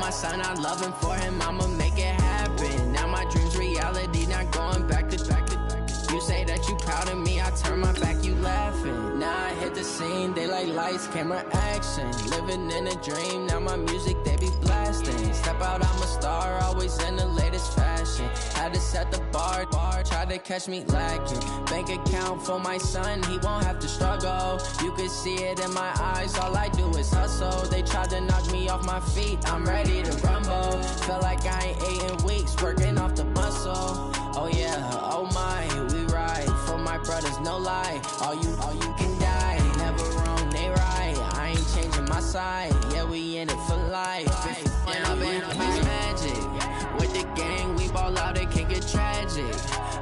my son I love him, for him I'ma make it happen. Now my dream's reality, not going back to back to back. You say that you proud of me, I turn my back, you laughing. Now I hit the scene, they like lights, camera, action. Living in a dream, now my music they be blasting. Step out, I'm a star, always in the latest fashion. Had to set the bar, try to catch me lacking. Bank account for my son, he won't have to struggle. You can see it in my eyes, all I do is hustle. They tried to knock me off my feet, I'm ready to rumble. Felt like I ain't ate in weeks, working off the muscle. Oh yeah, oh my, we ride for my brothers, no lie. All you can die, never wrong, they right. I ain't changing my side, yeah, we in it for life. Down in magic, with the gang, we ball out, it can get tragic.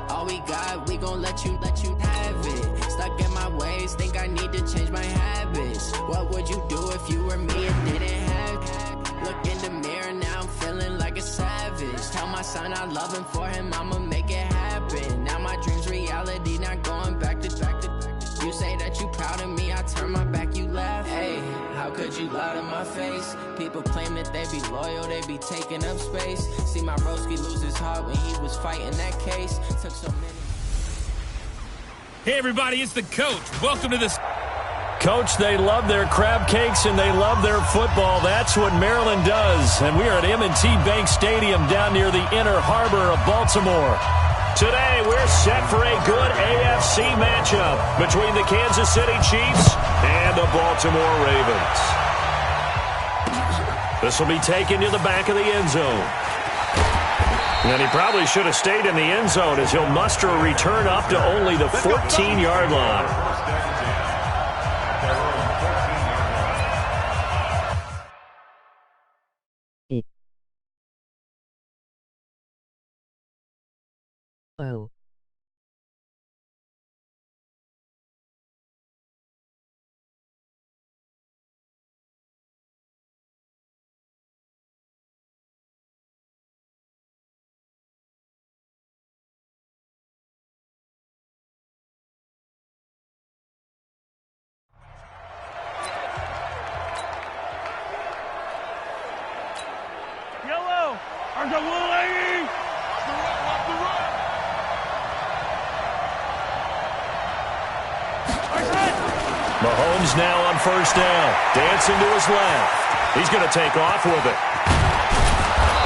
All we got, we gon' let you have it. Stuck in my ways, think I need to change my habits. What would you do if you were me and didn't have it? Look in the mirror, now I'm feeling like a savage. Tell my son I love him, for him I'ma make it happen. Now my dream's reality, not going back to back to back. You say that you proud of me, I turn my back, you laugh. Hey, how could you lie to my face? People claim that they be loyal, they be taking up space. See my broski lose his heart when he was fighting that case. Took so many. Hey everybody, it's the coach. Welcome to this. Coach, they love their crab cakes and they love their football. That's what Maryland does. And we are at M&T Bank Stadium down near the Inner Harbor of Baltimore. Today, we're set for a good AFC matchup between the Kansas City Chiefs and the Baltimore Ravens. This will be taken to the back of the end zone. And he probably should have stayed in the end zone as he'll muster a return up to only the 14-yard line. Oh. Yellow! There's a little lady! Off the run! Mahomes now on first down. Dancing to his left. He's going to take off with it.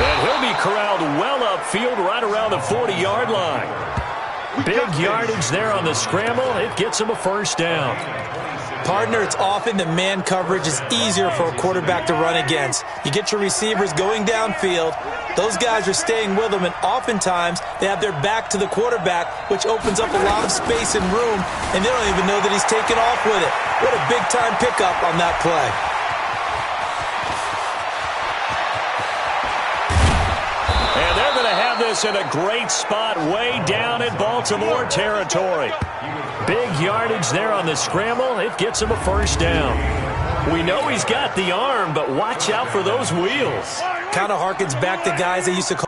And he'll be corralled well upfield right around the 40-yard line. Big yardage there on the scramble. It gets him a first down. Partner, it's often that man coverage is easier for a quarterback to run against. You get your receivers going downfield. Those guys are staying with them, and oftentimes they have their back to the quarterback, which opens up a lot of space and room, and they don't even know that he's taken off with it. What a big-time pickup on that play. And they're going to have this in a great spot way down in Baltimore territory. Big yardage there on the scramble. It gets him a first down. We know he's got the arm, but watch out for those wheels. Kind of harkens back to guys they used to call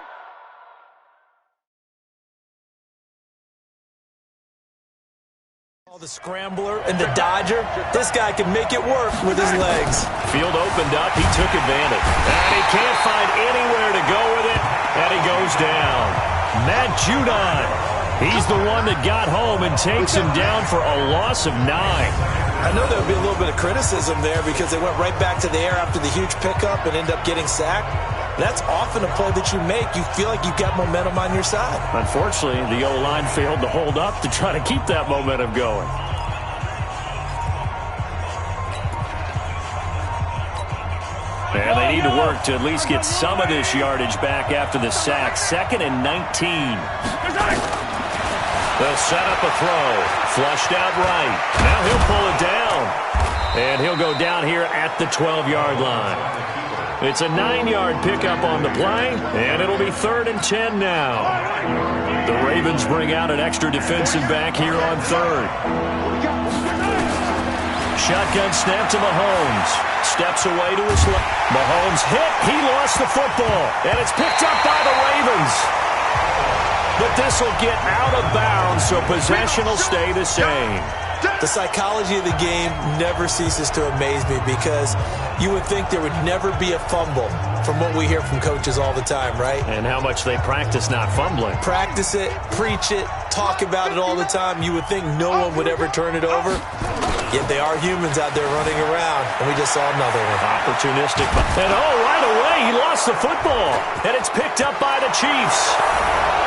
the scrambler and the dodger. This guy can make it work with his legs. Field opened up. He took advantage. And he can't find anywhere to go with it, and he goes down. Matt Judon. He's the one that got home and takes him down for a loss of 9. I know there'll be a little bit of criticism there because they went right back to the air after the huge pickup and end up getting sacked. That's often a play that you make. You feel like you've got momentum on your side. Unfortunately, the O-line failed to hold up to try to keep that momentum going. And they need to work to at least get some of this yardage back after the sack. 2nd and 19. They'll set up a throw. Flushed out right. Now he'll pull it down. And he'll go down here at the 12-yard line. It's a 9-yard pickup on the play, and it'll be 3rd and 10 now. The Ravens bring out an extra defensive back here on 3rd. Shotgun snap to Mahomes. Steps away to his left. Mahomes hit. He lost the football, and it's picked up by the Ravens. But this will get out of bounds, so possession will stay the same. The psychology of the game never ceases to amaze me because you would think there would never be a fumble from what we hear from coaches all the time, right? And how much they practice not fumbling. Practice it, preach it, talk about it all the time. You would think no one would ever turn it over. Yet they are humans out there running around, and we just saw another one. Opportunistic. And right away, he lost the football. And it's picked up by the Chiefs.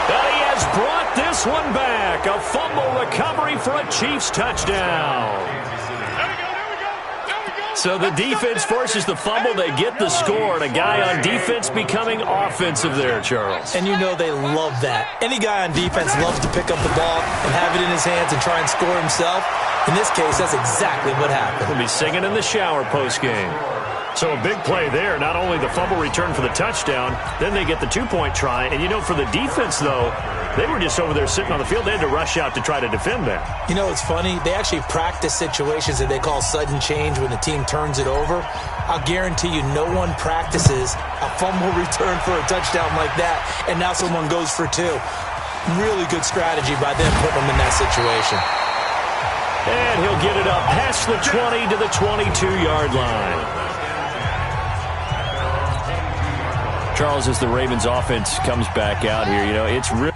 And he has brought this one back. A fumble recovery for a Chiefs touchdown. So the defense forces the fumble. They get the score. And a guy on defense becoming offensive there, Charles. And you know they love that. Any guy on defense loves to pick up the ball and have it in his hands and try and score himself. In this case, that's exactly what happened. He'll be singing in the shower post-game. So a big play there. Not only the fumble return for the touchdown, then they get the two-point try. And, you know, for the defense, though, they were just over there sitting on the field. They had to rush out to try to defend that. You know, it's funny. They actually practice situations that they call sudden change when the team turns it over. I'll guarantee you no one practices a fumble return for a touchdown like that, and now someone goes for two. Really good strategy by them putting them in that situation. And he'll get it up past the 20 to the 22-yard line. Charles, as the Ravens offense comes back out here, you know, it's really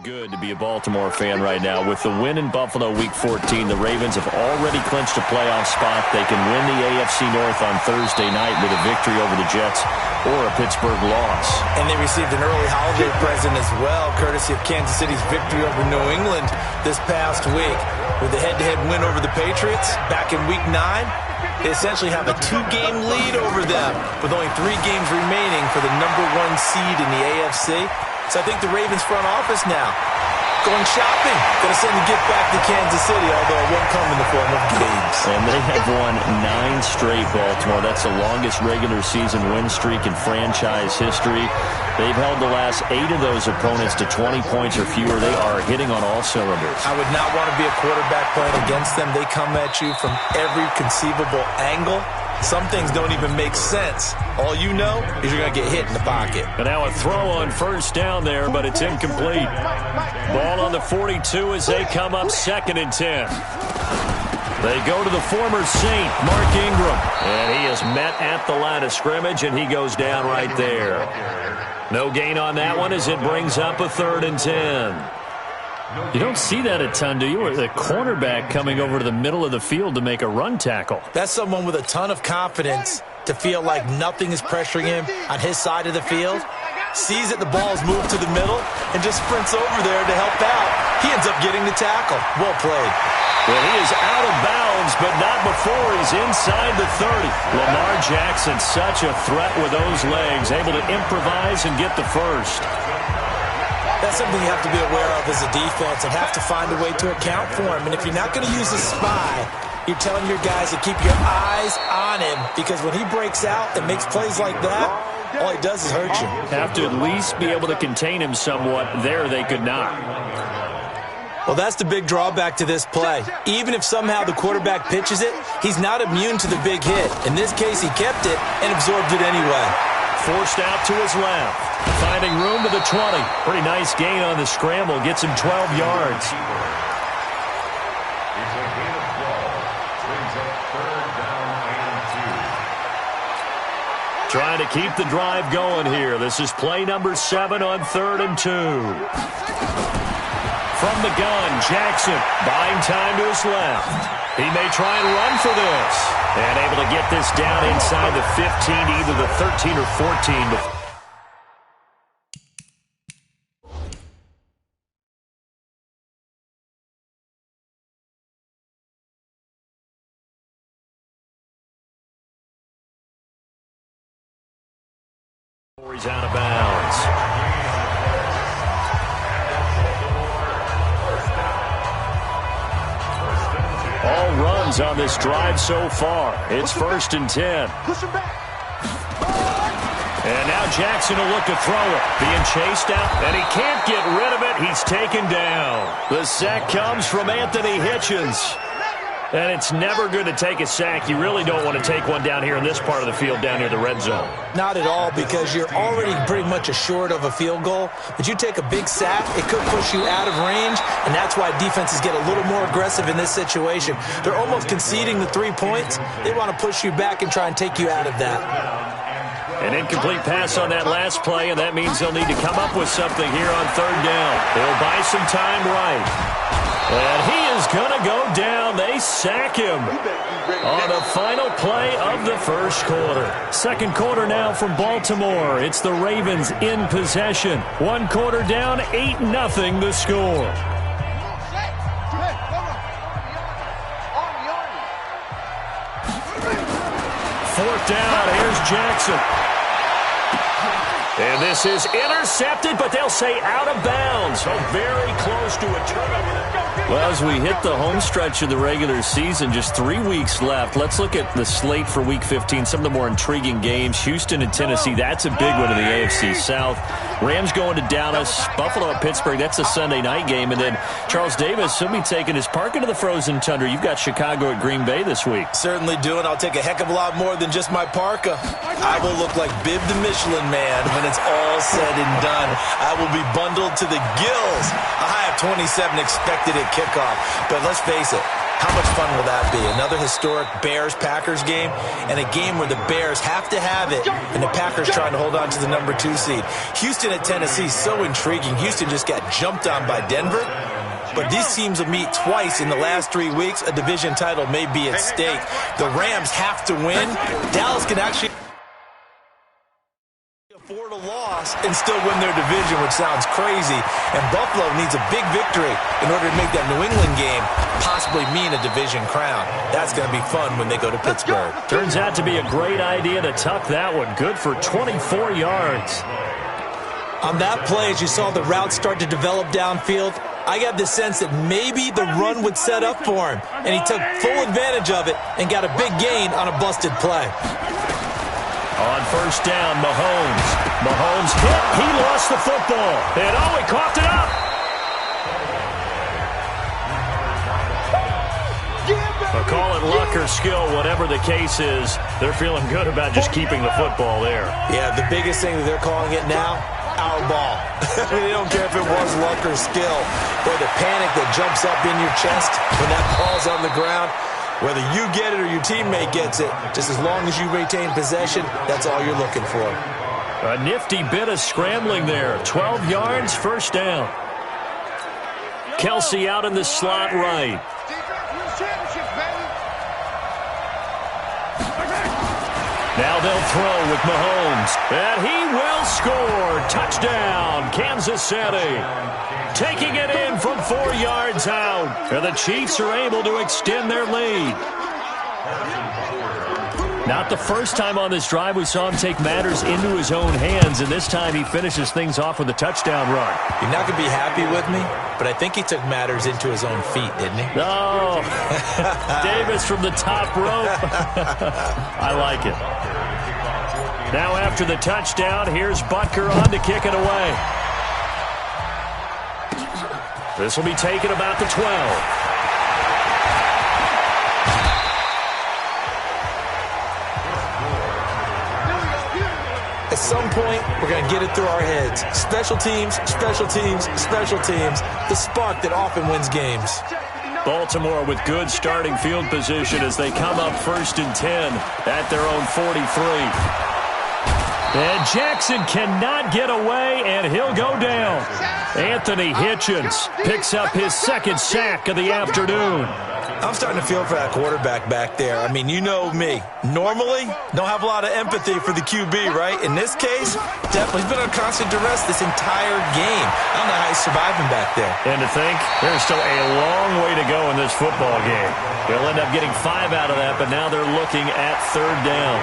good to be a Baltimore fan right now. With the win in Buffalo Week 14, the Ravens have already clinched a playoff spot. They can win the AFC North on Thursday night with a victory over the Jets or a Pittsburgh loss. And they received an early holiday present as well, courtesy of Kansas City's victory over New England this past week. With the head-to-head win over the Patriots back in Week 9, they essentially have a 2-game lead over them with only 3 games remaining for the #1 seed in the AFC. So I think the Ravens front office now going shopping. Going to send the gift back to Kansas City, although it won't come in the form of games. And they have won 9 straight, Baltimore. That's the longest regular season win streak in franchise history. They've held the last 8 of those opponents to 20 points or fewer. They are hitting on all cylinders. I would not want to be a quarterback playing against them. They come at you from every conceivable angle. Some things don't even make sense. All you know is you're going to get hit in the pocket. And now a throw on first down there, but it's incomplete. Ball on the 42 as they come up 2nd and 10. They go to the former Saint, Mark Ingram. And he is met at the line of scrimmage, and he goes down right there. No gain on that one as it brings up a 3rd and 10. You don't see that a ton, do you? Or the cornerback coming over to the middle of the field to make a run tackle. That's someone with a ton of confidence to feel like nothing is pressuring him on his side of the field. Sees that the ball is moved to the middle and just sprints over there to help out. He ends up getting the tackle. Well played. Well, he is out of bounds, but not before he's inside the 30. Lamar Jackson, such a threat with those legs, able to improvise and get the first. That's something you have to be aware of as a defense and have to find a way to account for him. And if you're not going to use a spy, you're telling your guys to keep your eyes on him, because when he breaks out and makes plays like that, all he does is hurt you. Have to at least be able to contain him somewhat. There they could not. Well, that's the big drawback to this play. Even if somehow the quarterback pitches it, he's not immune to the big hit. In this case, he kept it and absorbed it anyway. Forced out to his left. Finding room to the 20. Pretty nice gain on the scramble. Gets him 12 yards. Trying to keep the drive going here. This is play number 7 on 3rd and 2. From the gun, Jackson buying time to his left. He may try and run for this. And able to get this down inside the 15, either the 13 or 14. He's out of bounds. All runs on this drive so far. It's 1st and 10. And now Jackson will look to throw it. Being chased out, and he can't get rid of it. He's taken down. The sack comes from Anthony Hitchens. And it's never good to take a sack. You really don't want to take one down here in this part of the field, down near the red zone. Not at all, because you're already pretty much assured of a field goal. But you take a big sack, it could push you out of range, and that's why defenses get a little more aggressive in this situation. They're almost conceding the 3 points. They want to push you back and try and take you out of that. An incomplete pass on that last play, and that means they'll need to come up with something here on third down. They'll buy some time right. And he is going to go down. They sack him on the final play of the first quarter. Second quarter now from Baltimore. It's the Ravens in possession. 1 quarter down, 8-0 the score. Fourth down, here's Jackson. And this is intercepted, but they'll say out of bounds. So very close to a turnover. Well, as we hit the home stretch of the regular season, just 3 weeks left. Let's look at the slate for Week 15, some of the more intriguing games. Houston and Tennessee, that's a big one in the AFC South. Rams going to Dallas. Buffalo at Pittsburgh, that's a Sunday night game. And then Charles Davis, he'll be taking his parka to the frozen tundra. You've got Chicago at Green Bay this week. Certainly do, and I'll take a heck of a lot more than just my parka. I will look like Bib the Michelin Man when it's all said and done. I will be bundled to the gills. A high of 27 expected at kickoff. But let's face it, how much fun will that be? Another historic Bears-Packers game, and a game where the Bears have to have it, and the Packers trying to hold on to the number 2 seed. Houston at Tennessee, so intriguing. Houston just got jumped on by Denver. But these teams will meet twice in the last 3 weeks. A division title may be at stake. The Rams have to win. Dallas can actually afford a loss and still win their division, which sounds crazy. And Buffalo needs a big victory in order to make that New England game possibly mean a division crown. That's going to be fun when they go to Pittsburgh. Turns out to be a great idea to tuck that one. Good for 24 yards. On that play, as you saw the route start to develop downfield, I got the sense that maybe the run would set up for him, and he took full advantage of it and got a big gain on a busted play. On first down, Mahomes. Mahomes hit. He lost the football. And he coughed it up. But call it luck or skill, whatever the case is, they're feeling good about just keeping the football there. Yeah, the biggest thing that they're calling it now, our ball. I mean, they don't care if it was luck or skill. Boy, the panic that jumps up in your chest when that ball's on the ground, whether you get it or your teammate gets it, just as long as you retain possession, that's all you're looking for. A nifty bit of scrambling there. 12 yards, first down. Kelsey out in the slot right. Now they'll throw with Mahomes. And he will score. Touchdown, Kansas City. Taking it in from 4 yards out. And the Chiefs are able to extend their lead. Not the first time on this drive we saw him take matters into his own hands, and this time he finishes things off with a touchdown run. You're not going to be happy with me, but I think he took matters into his own feet, didn't he? Oh, Davis from the top rope. I like it. Now after the touchdown, here's Butker on to kick it away. This will be taken about the 12. At some point, we're going to get it through our heads. Special teams, special teams, special teams. The spark that often wins games. Baltimore with good starting field position as they come up 1st and 10 at their own 43. And Jackson cannot get away, and he'll go down. Anthony Hitchens picks up his second sack of the afternoon. I'm starting to feel for that quarterback back there. I mean, you know me. Normally, don't have a lot of empathy for the QB, right? In this case, definitely he's been under constant duress this entire game. I don't know how he's surviving back there. And to think, there's still a long way to go in this football game. They'll end up getting 5 out of that, but now they're looking at 3rd down.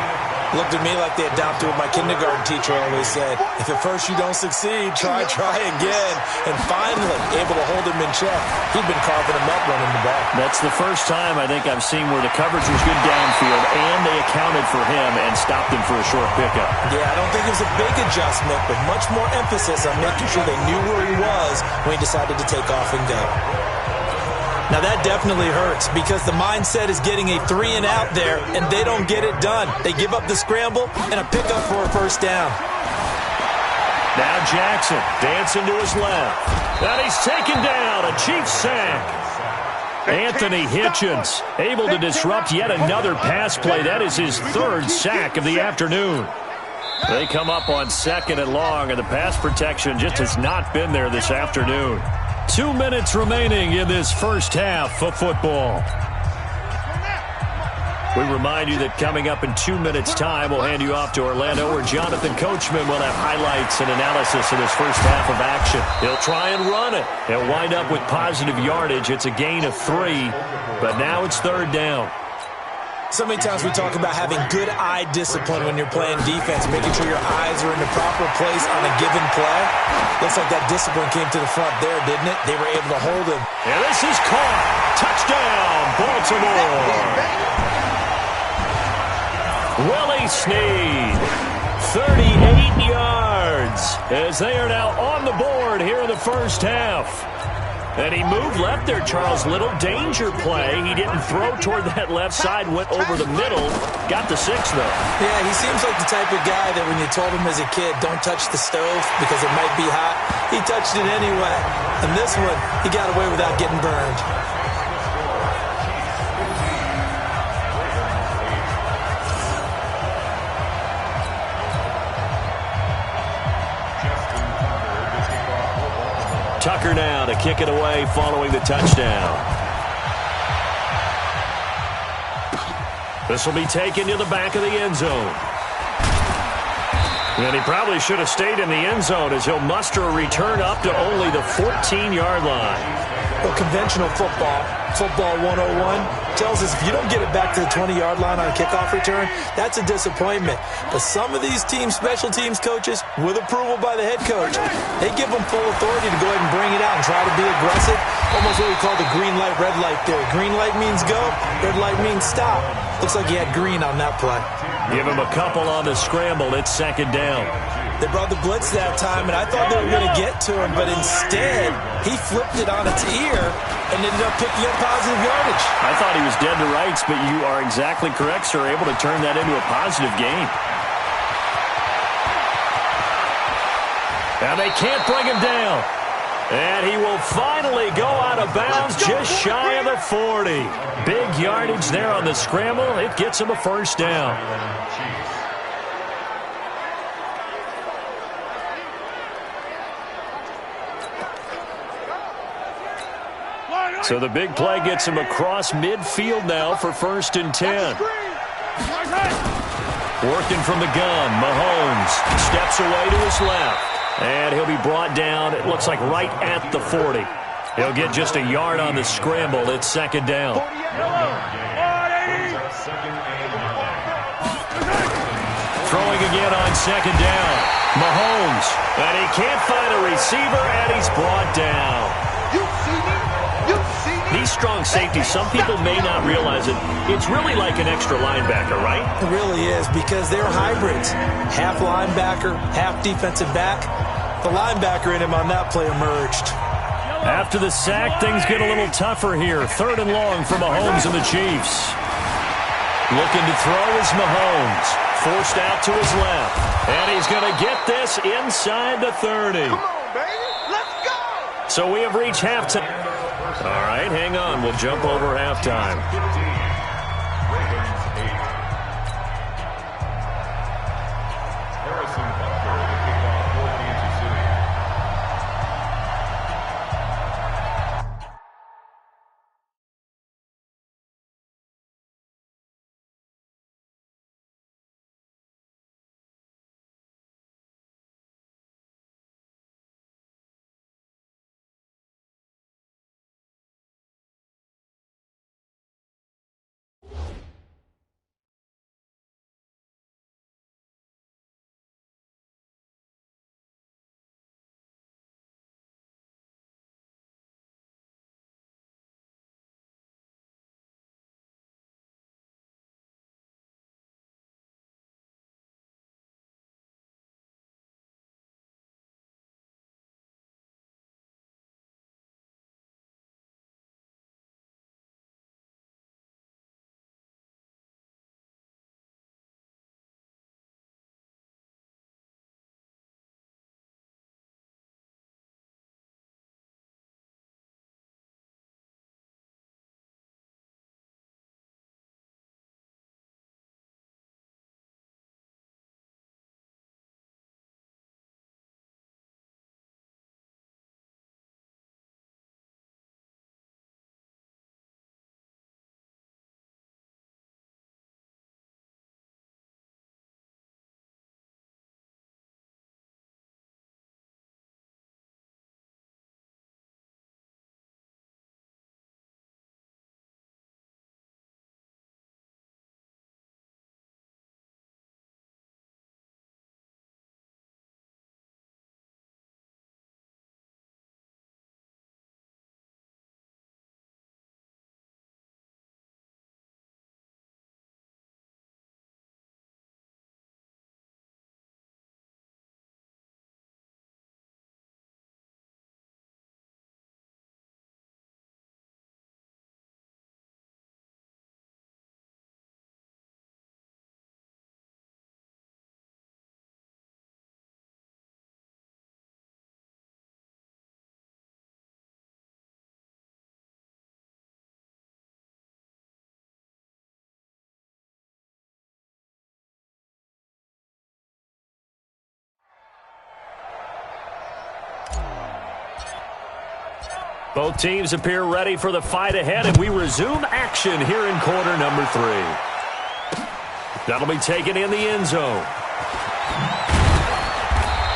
Looked at me like they adopted what my kindergarten teacher always said. If at first you don't succeed, try again. And finally, able to hold him in check. He'd been carving him up running the ball. That's the first time I think I've seen where the coverage was good downfield and they accounted for him and stopped him for a short pickup. Yeah, I don't think it was a big adjustment, but much more emphasis on making sure they knew where he was when he decided to take off and go. Now that definitely hurts because the mindset is getting a 3-and-out there, and they don't get it done. They give up the scramble and a pickup for a first down. Now Jackson dancing to his left. And he's taken down. A Chiefs sack. Anthony Hitchens able to disrupt yet another pass play. That is his third sack of the afternoon. They come up on 2nd and long, and the pass protection just has not been there this afternoon. 2 minutes remaining in this first half of football. We remind you that coming up in 2 minutes' time, we'll hand you off to Orlando, where Jonathan Coachman will have highlights and analysis of this first half of action. He'll try and run it. He'll wind up with positive yardage. It's a gain of 3, but now it's 3rd down. So many times we talk about having good eye discipline when you're playing defense, making sure your eyes are in the proper place on a given play. Looks like that discipline came to the front there, didn't it? They were able to hold him. And this is caught. Touchdown, Baltimore. Willie Snead, 38 yards, as they are now on the board here in the first half. And he moved left there, Charles. Little danger play. He didn't throw toward that left side, went over the middle. Got the 6, though. Yeah, he seems like the type of guy that when you told him as a kid, don't touch the stove because it might be hot, he touched it anyway. And this one, he got away without getting burned. Tucker now to kick it away following the touchdown. This will be taken to the back of the end zone. And he probably should have stayed in the end zone as he'll muster a return up to only the 14-yard line. Well, conventional football 101, tells us if you don't get it back to the 20-yard line on a kickoff return, that's a disappointment. But some of these special teams coaches, with approval by the head coach, they give them full authority to go ahead and bring it out and try to be aggressive. Almost what we call the green light, red light theory. Green light means go, red light means stop. Looks like he had green on that play. Give him a couple on the scramble. It's 2nd down. They brought the blitz that time, and I thought they were going to get to him, but instead, he flipped it on its ear and ended up picking up positive yardage. I thought he was dead to rights, but you are exactly correct, sir. Able to turn that into a positive gain. Now they can't bring him down. And he will finally go out of bounds just shy of the 40. Big yardage there on the scramble. It gets him a first down. So the big play gets him across midfield now for 1st and 10. Working from the gun, Mahomes steps away to his left. And he'll be brought down, it looks like right at the 40. He'll get just a yard on the scramble. It's 2nd down. Throwing again on 2nd down. Mahomes. And he can't find a receiver, and he's brought down. These strong safeties, some people may not realize it. It's really like an extra linebacker, right? It really is, because they're hybrids. Half linebacker, half defensive back. The linebacker in him on that play emerged. After the sack, things get a little tougher here. 3rd and long for Mahomes and the Chiefs. Looking to throw is Mahomes. Forced out to his left. And he's going to get this inside the 30. Come on, baby. Let's go. So we have reached halftime. All right, hang on. We'll jump over halftime. Both teams appear ready for the fight ahead, and we resume action here in quarter number 3. That'll be taken in the end zone.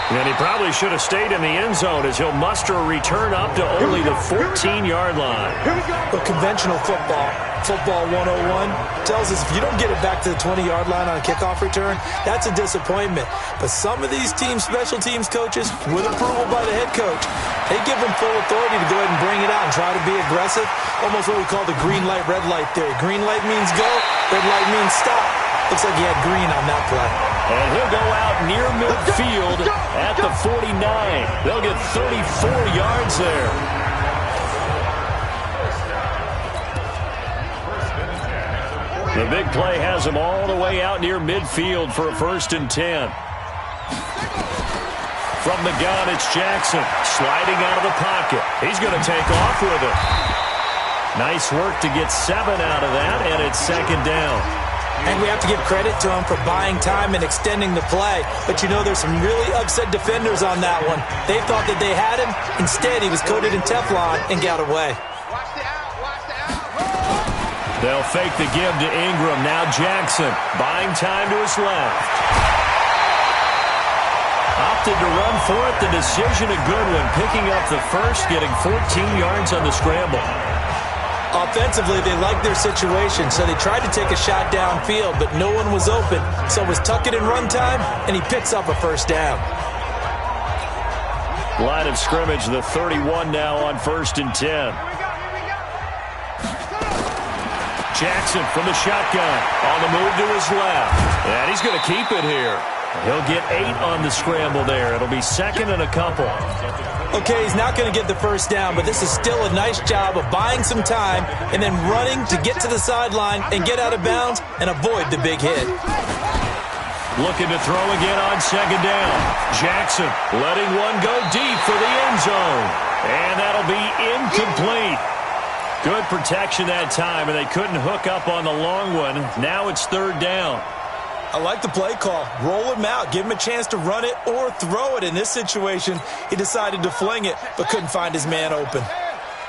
And he probably should have stayed in the end zone as he'll muster a return up to only the 14-yard line. But conventional football 101, tells us if you don't get it back to the 20-yard line on a kickoff return, that's a disappointment. But some of these special teams coaches, with approval by the head coach, they give them full authority to go ahead and bring it out and try to be aggressive, almost what we call the green light, red light theory. Green light means go, red light means stop. Looks like he had green on that play. And he'll go out near midfield at the 49. They'll get 34 yards there. The big play has him all the way out near midfield for a 1st and 10. From the gun, it's Jackson sliding out of the pocket. He's going to take off with it. Nice work to get 7 out of that, and it's 2nd down. And we have to give credit to him for buying time and extending the play. But, there's some really upset defenders on that one. They thought that they had him. Instead, he was coated in Teflon and got away. They'll fake the give to Ingram. Now Jackson buying time to his left. Opted to run for it. The decision a good one. Picking up the first, getting 14 yards on the scramble. Offensively, they liked their situation, so they tried to take a shot downfield, but no one was open. So it was tuck it in run time, and he picks up a 1st down. Line of scrimmage, the 31 now on 1st and 10. Jackson from the shotgun, on the move to his left. And he's going to keep it here. He'll get 8 on the scramble there. It'll be 2nd and a couple. Okay, he's not going to get the 1st down, but this is still a nice job of buying some time and then running to get to the sideline and get out of bounds and avoid the big hit. Looking to throw again on 2nd down. Jackson letting one go deep for the end zone. And that'll be incomplete. Good protection that time, and they couldn't hook up on the long one. Now it's 3rd down. I like the play call. Roll him out. Give him a chance to run it or throw it. In this situation, he decided to fling it, but couldn't find his man open.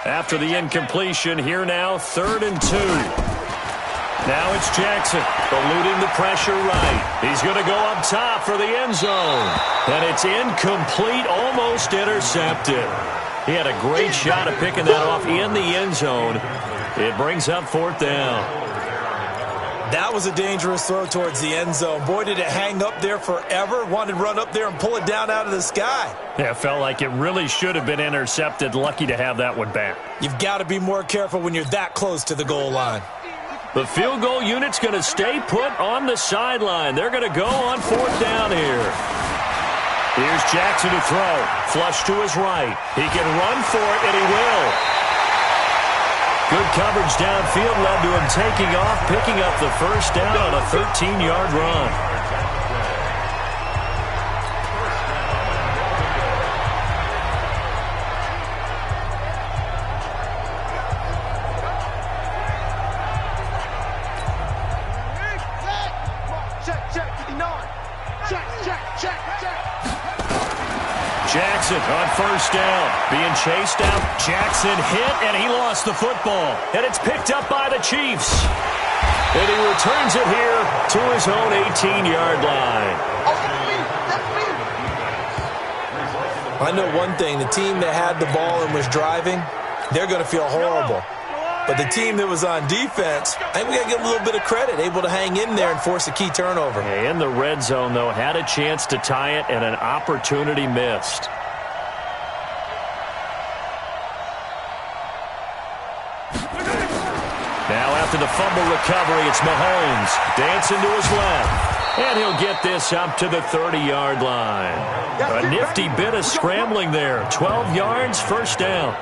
After the incompletion, here now, 3rd and 2. Now it's Jackson, eluding the pressure right. He's going to go up top for the end zone. And it's incomplete, almost intercepted. He had a great shot at picking that off in the end zone. It brings up 4th down. That was a dangerous throw towards the end zone. Boy, did it hang up there forever. Wanted to run up there and pull it down out of the sky. Yeah, it felt like it really should have been intercepted. Lucky to have that one back. You've got to be more careful when you're that close to the goal line. The field goal unit's going to stay put on the sideline. They're going to go on 4th down here. Here's Jackson to throw. Flush to his right. He can run for it, and he will. Good coverage downfield led to him taking off, picking up the 1st down on a 13-yard run. Jackson on 1st down. Being chased out. Jackson hit, and he lost the football. And it's picked up by the Chiefs. And he returns it here to his own 18-yard line. I know one thing. The team that had the ball and was driving, they're going to feel horrible. But the team that was on defense, I think we got to give them a little bit of credit, able to hang in there and force a key turnover. In the red zone, though, had a chance to tie it and an opportunity missed. Now after the fumble recovery, it's Mahomes dancing to his left. And he'll get this up to the 30-yard line. A nifty bit of scrambling there. 12 yards, 1st down.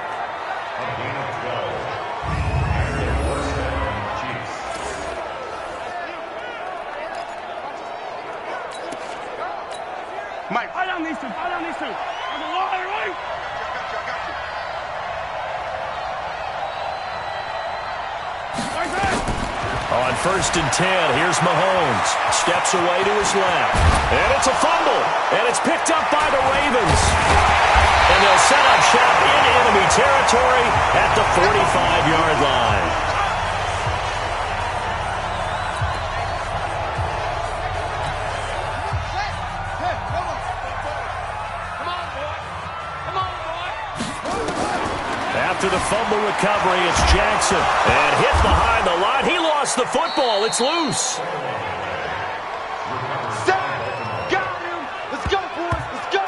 Mike, fight on these two. On the line, right? On 1st and 10, here's Mahomes. Steps away to his left. And it's a fumble. And it's picked up by the Ravens. And they'll set up shop in enemy territory at the 45-yard line. After the fumble recovery, it's Jackson. And hit behind the line. He lost the football. It's loose.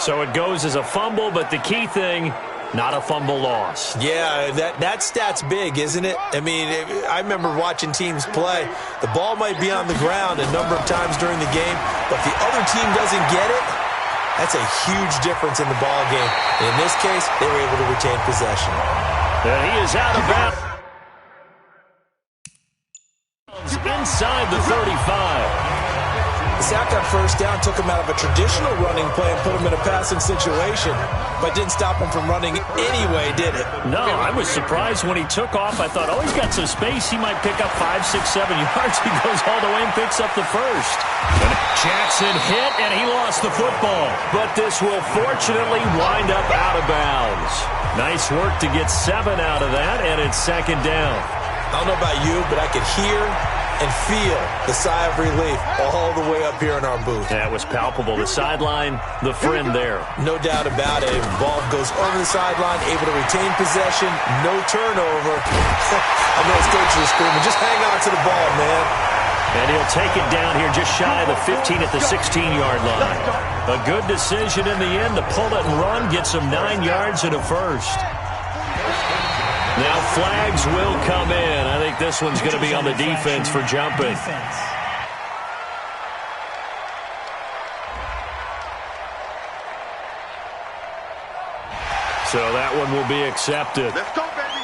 So it goes as a fumble, but the key thing, not a fumble loss. Yeah, that stat's big, isn't it? I mean, I remember watching teams play. The ball might be on the ground a number of times during the game, but if the other team doesn't get it, that's a huge difference in the ball game. And in this case, they were able to retain possession. And he is out of bounds inside the 35. The sack on first down took him out of a traditional running play and put him in a passing situation, but didn't stop him from running anyway, did it? No, I was surprised when he took off. I thought, oh, he's got some space. He might pick up 5, 6, 7 yards. He goes all the way and picks up the first. And Jackson hit, and he lost the football. But this will fortunately wind up out of bounds. Nice work to get 7 out of that, and it's second down. I don't know about you, but I could hear and feel the sigh of relief all the way up here in our booth. That was palpable. The sideline, the friend there. No doubt about it. Ball goes over the sideline, able to retain possession, no turnover. I know his coach is screaming, just hang on to the ball, man. And he'll take it down here just shy of the 15 at the 16-yard line. A good decision in the end to pull it and run, gets him 9 yards and a first. Now flags will come in. I think this one's going to be on the defense for jumping. So that one will be accepted. Let's go, baby.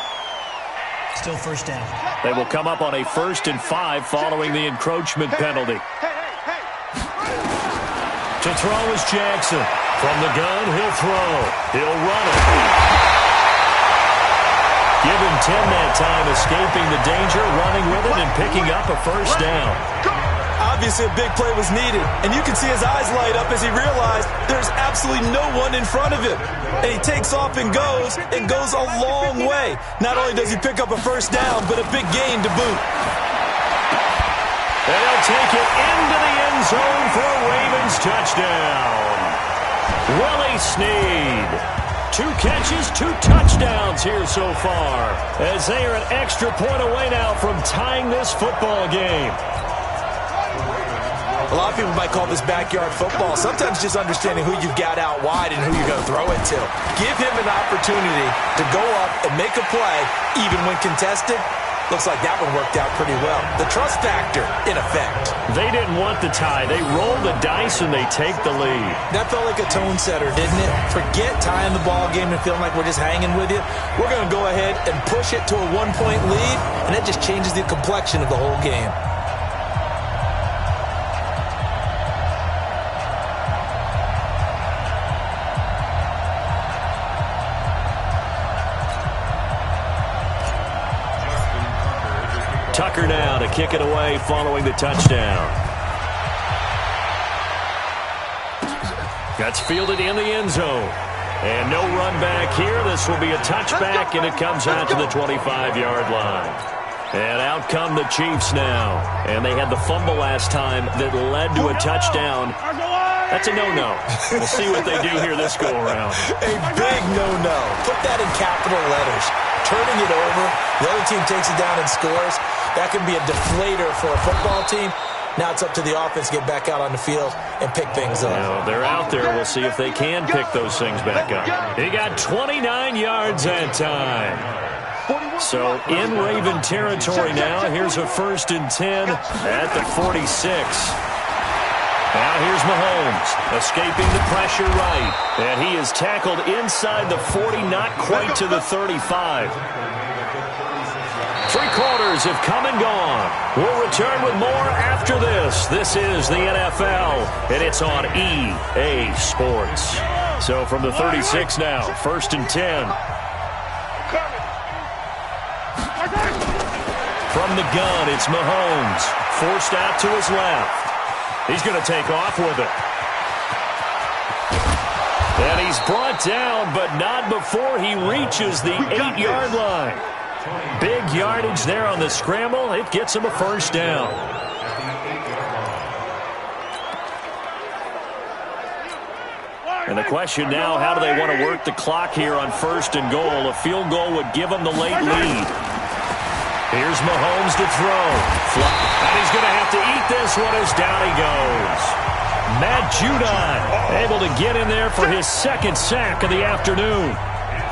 Still first down. They will come up on a 1st and 5 following the encroachment penalty. To throw is Jackson. From the gun, he'll throw. He'll run it. Give him 10 that time, escaping the danger, running with it, and picking up a first down. Obviously, a big play was needed, and you can see his eyes light up as he realized there's absolutely no one in front of him. And he takes off and goes a long way. Not only does he pick up a first down, but a big gain to boot. And he'll take it into the end zone for a Ravens touchdown. Willie Snead. 2 catches, 2 touchdowns here so far, as they are an extra point away now from tying this football game. A lot of people might call this backyard football. Sometimes just understanding who you've got out wide and who you're going to throw it to. Give him an opportunity to go up and make a play, even when contested. Looks like that one worked out pretty well. The trust factor, in effect. They didn't want the tie. They rolled the dice, and they take the lead. That felt like a tone setter, didn't it? Forget tying the ball game and feeling like we're just hanging with you. We're going to go ahead and push it to a 1-point lead, and that just changes the complexion of the whole game. Tucker now to kick it away following the touchdown. That's fielded in the end zone. And no run back here. This will be a touchback, and it comes out to the 25-yard line. And out come the Chiefs now. And they had the fumble last time that led to a touchdown. That's a no-no. We'll see what they do here this go-around. A big no-no. Put that in capital letters. Turning it over, the other team takes it down and scores. That can be a deflator for a football team. Now it's up to the offense to get back out on the field and pick things up. Well, they're out there. We'll see if they can pick those things back up. He got 29 yards that time. So in Raven territory now. Here's a 1st and 10 at the 46. Now here's Mahomes, escaping the pressure right. And he is tackled inside the 40, not quite to the 35. 3 quarters have come and gone. We'll return with more after this. This is the NFL, and it's on EA Sports. So from the 36 now, 1st and 10. From the gun, it's Mahomes, forced out to his left. He's going to take off with it. And he's brought down, but not before he reaches the 8-yard line. Big yardage there on the scramble. It gets him a first down. And the question now, how do they want to work the clock here on 1st and goal? A field goal would give them the late lead. Here's Mahomes to throw. And he's going to have to eat this one as down he goes. Matt Judon able to get in there for his 2nd sack of the afternoon.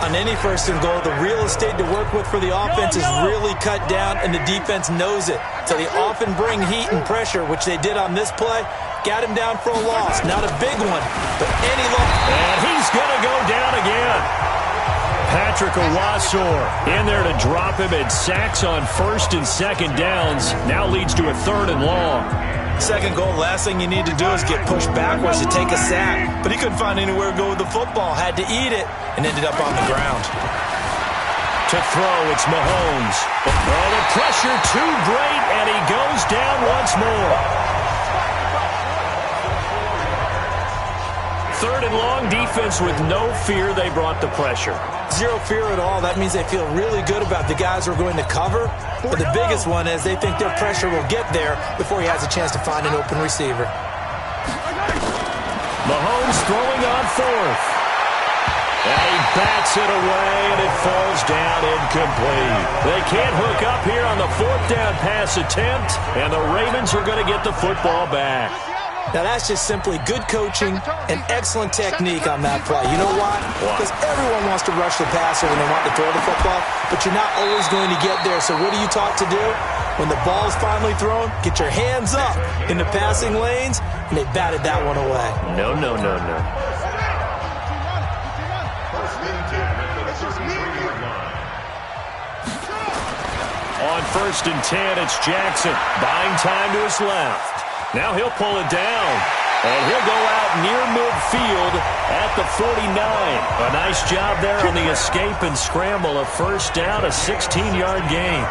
On any 1st and goal, the real estate to work with for the offense is really cut down, and the defense knows it. So they often bring heat and pressure, which they did on this play. Got him down for a loss. Not a big one, but any loss. And he's going to go down again. Patrick Owasor in there to drop him, and sacks on 1st and 2nd downs. Now leads to a 3rd and long. 2nd goal, last thing you need to do is get pushed backwards to take a sack. But he couldn't find anywhere to go with the football. Had to eat it and ended up on the ground. To throw, it's Mahomes. Oh, the pressure too great, and he goes down once more. 3rd and long, defense with no fear. They brought the pressure. Zero fear at all. That means they feel really good about the guys who are going to cover. But the biggest one is they think their pressure will get there before he has a chance to find an open receiver. Mahomes throwing on 4th. And he bats it away, and it falls down incomplete. They can't hook up here on the 4th down pass attempt, and the Ravens are going to get the football back. Now, that's just simply good coaching and excellent technique on that play. You know why? Because everyone wants to rush the passer when they want to throw the football, but you're not always going to get there. So what are you taught to do? When the ball's finally thrown, get your hands up in the passing lanes, and they batted that one away. No, no, no, no. On 1st and 10, it's Jackson. Buying time to his left. Now he'll pull it down, and he'll go out near midfield at the 49. A nice job there on the escape and scramble. A first down, a 16-yard gain.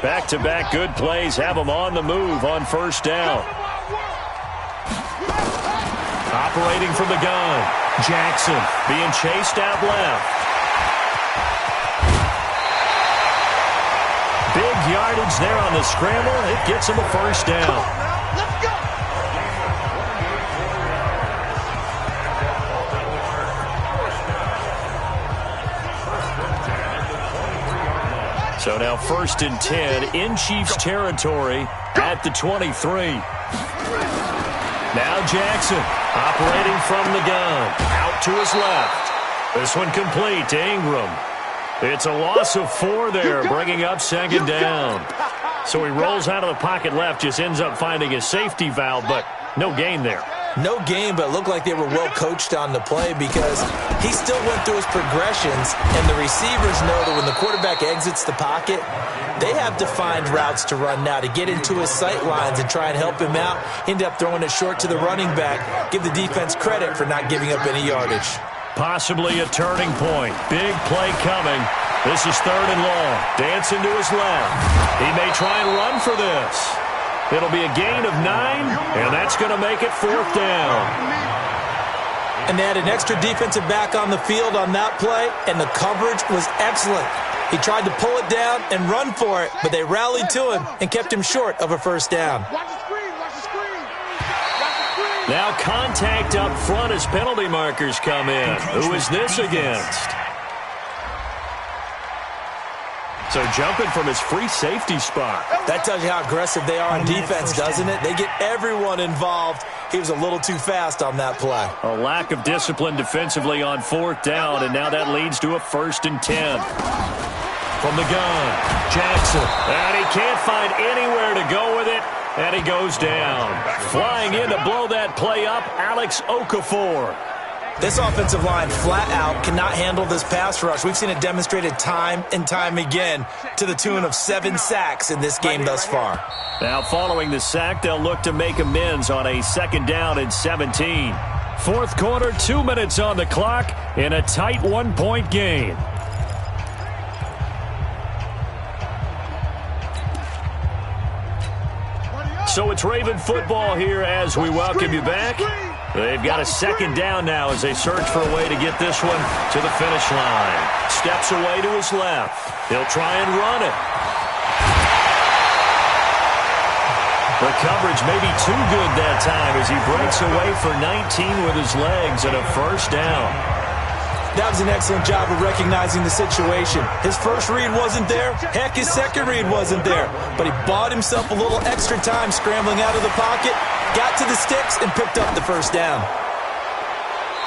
Back-to-back good plays have them on the move on 1st down. Operating from the gun. Jackson being chased out left. Big yardage there on the scramble. It gets him a first down. So now 1st and 10 in Chiefs territory at the 23. Now Jackson operating from the gun. Out to his left. This one complete to Ingram. It's a loss of 4 there, bringing up 2nd down. So he rolls out of the pocket left, just ends up finding a safety valve, but no gain there. No gain, but it looked like they were well coached on the play because he still went through his progressions, and the receivers know that when the quarterback exits the pocket, they have defined routes to run now to get into his sight lines and try and help him out. End up throwing it short to the running back. Give the defense credit for not giving up any yardage. Possibly a turning point. Big play coming. This is 3rd and long. Dancing to his left. He may try and run for this. It'll be a gain of 9, and that's going to make it 4th down. And they had an extra defensive back on the field on that play, and the coverage was excellent. He tried to pull it down and run for it, but they rallied to him and kept him short of a first down. Now contact up front as penalty markers come in. Who is this against? So jumping from his free safety spot. That tells you how aggressive they are on defense, doesn't it? They get everyone involved. He was a little too fast on that play. A lack of discipline defensively on 4th down, and now that leads to a 1st and 10. From the gun, Jackson. And he can't find anywhere to go with it, and he goes down. Flying in to blow that play up, Alex Okafor. This offensive line flat out cannot handle this pass rush. We've seen it demonstrated time and time again to the tune of 7 sacks in this game thus far. Now following the sack, they'll look to make amends on a 2nd down and 17. Fourth quarter, 2 minutes on the clock in a tight 1-point game. So it's Raven football here as we welcome you back. They've got a 2nd down now as they search for a way to get this one to the finish line. Steps away to his left. He'll try and run it. The coverage may be too good that time as he breaks away for 19 with his legs and a 1st down. That was an excellent job of recognizing the situation. His first read wasn't there. Heck, his second read wasn't there. But he bought himself a little extra time scrambling out of the pocket, got to the sticks, and picked up the 1st down.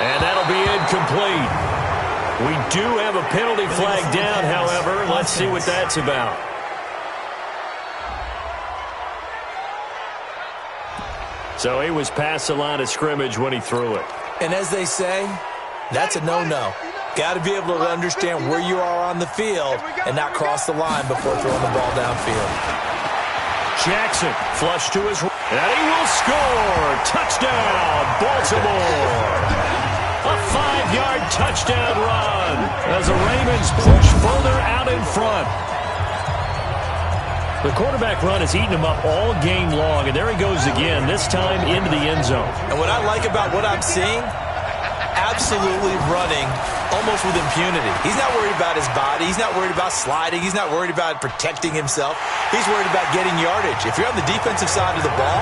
And that'll be incomplete. We do have a penalty flag down, however. Let's see what that's about. So he was past the line of scrimmage when he threw it. And as they say, that's a no-no. Got to be able to understand where you are on the field and not cross the line before throwing the ball downfield. Jackson flush to his right, and he will score. Touchdown, Baltimore. A 5-yard touchdown run as the Ravens push further out in front. The quarterback run has eaten him up all game long, and there he goes again, this time into the end zone. And what I like about what I'm seeing, absolutely running almost with impunity. He's not worried about his body. He's not worried about sliding. He's not worried about protecting himself. He's worried about getting yardage. If you're on the defensive side of the ball,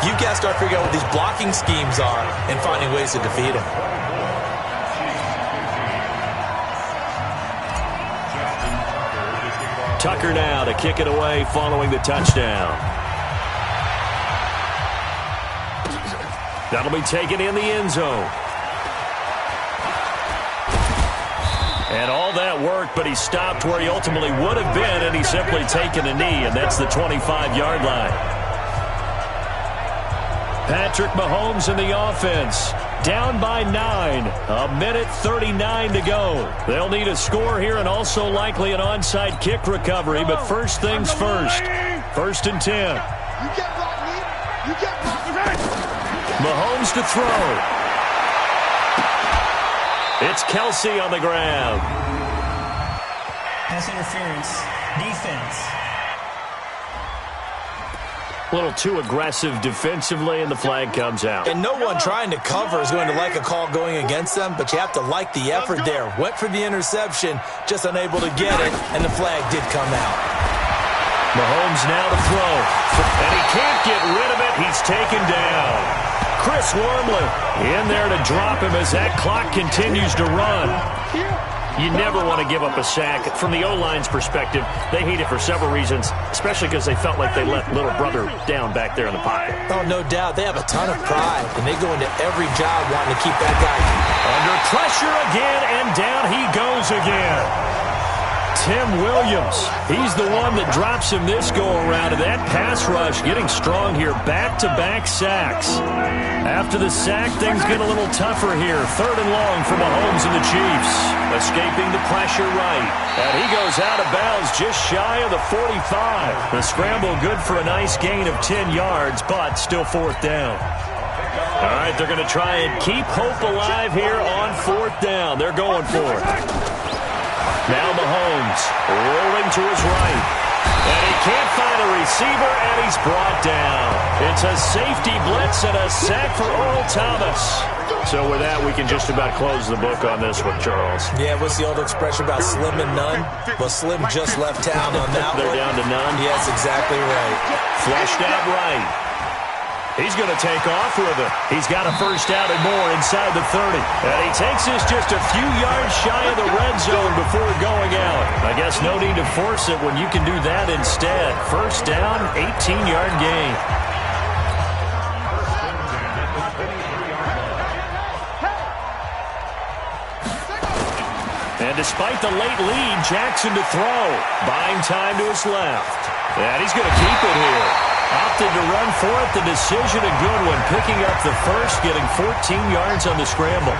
you've got to start figuring out what these blocking schemes are and finding ways to defeat them. Tucker now to kick it away following the touchdown. That'll be taken in the end zone. And all that worked, but he stopped where he ultimately would have been, and he's simply taken a knee, and that's the 25-yard line. Patrick Mahomes in the offense. Down by 9. 1:39 to go. They'll need a score here and also likely an onside kick recovery, but first things first. 1st and 10. Mahomes to throw. It's Kelsey on the ground. Pass interference. Defense. A little too aggressive defensively, and the flag comes out. And no one trying to cover is going to like a call going against them, but you have to like the effort there. Went for the interception, just unable to get it, and the flag did come out. Mahomes now to throw. And he can't get rid of it. He's taken down. Chris Wormley in there to drop him as that clock continues to run. You never want to give up a sack. From the O-line's perspective, they hate it for several reasons, especially because they felt like they let little brother down back there in the pocket. Oh, no doubt. They have a ton of pride, and they go into every job wanting to keep that guy under pressure again, and down he goes again. Tim Williams, he's the one that drops him this go-around, and that pass rush getting strong here. Back-to-back sacks. After the sack, things get a little tougher here. 3rd and long for Mahomes and the Chiefs. Escaping the pressure right. And he goes out of bounds just shy of the 45. The scramble good for a nice gain of 10 yards, but still 4th down. All right, they're going to try and keep hope alive here on 4th down. They're going for it. Now Mahomes rolling to his right. And he can't find a receiver, and he's brought down. It's a safety blitz and a sack for Earl Thomas. So with that, we can just about close the book on this one, Charles. Yeah, what's the old expression about slim and none? Well, Slim just left town on that They're one. down to none? Yes, exactly right. Flushed out right. He's going to take off with it. He's got a 1st down and more inside the 30. And he takes this just a few yards shy of the red zone before going out. I guess no need to force it when you can do that instead. 1st down, 18-yard gain. And despite the late lead, Jackson to throw. Buying time to his left. And he's going to keep it here. Opted to run for it. The decision a good one. Picking up the first, getting 14 yards on the scramble.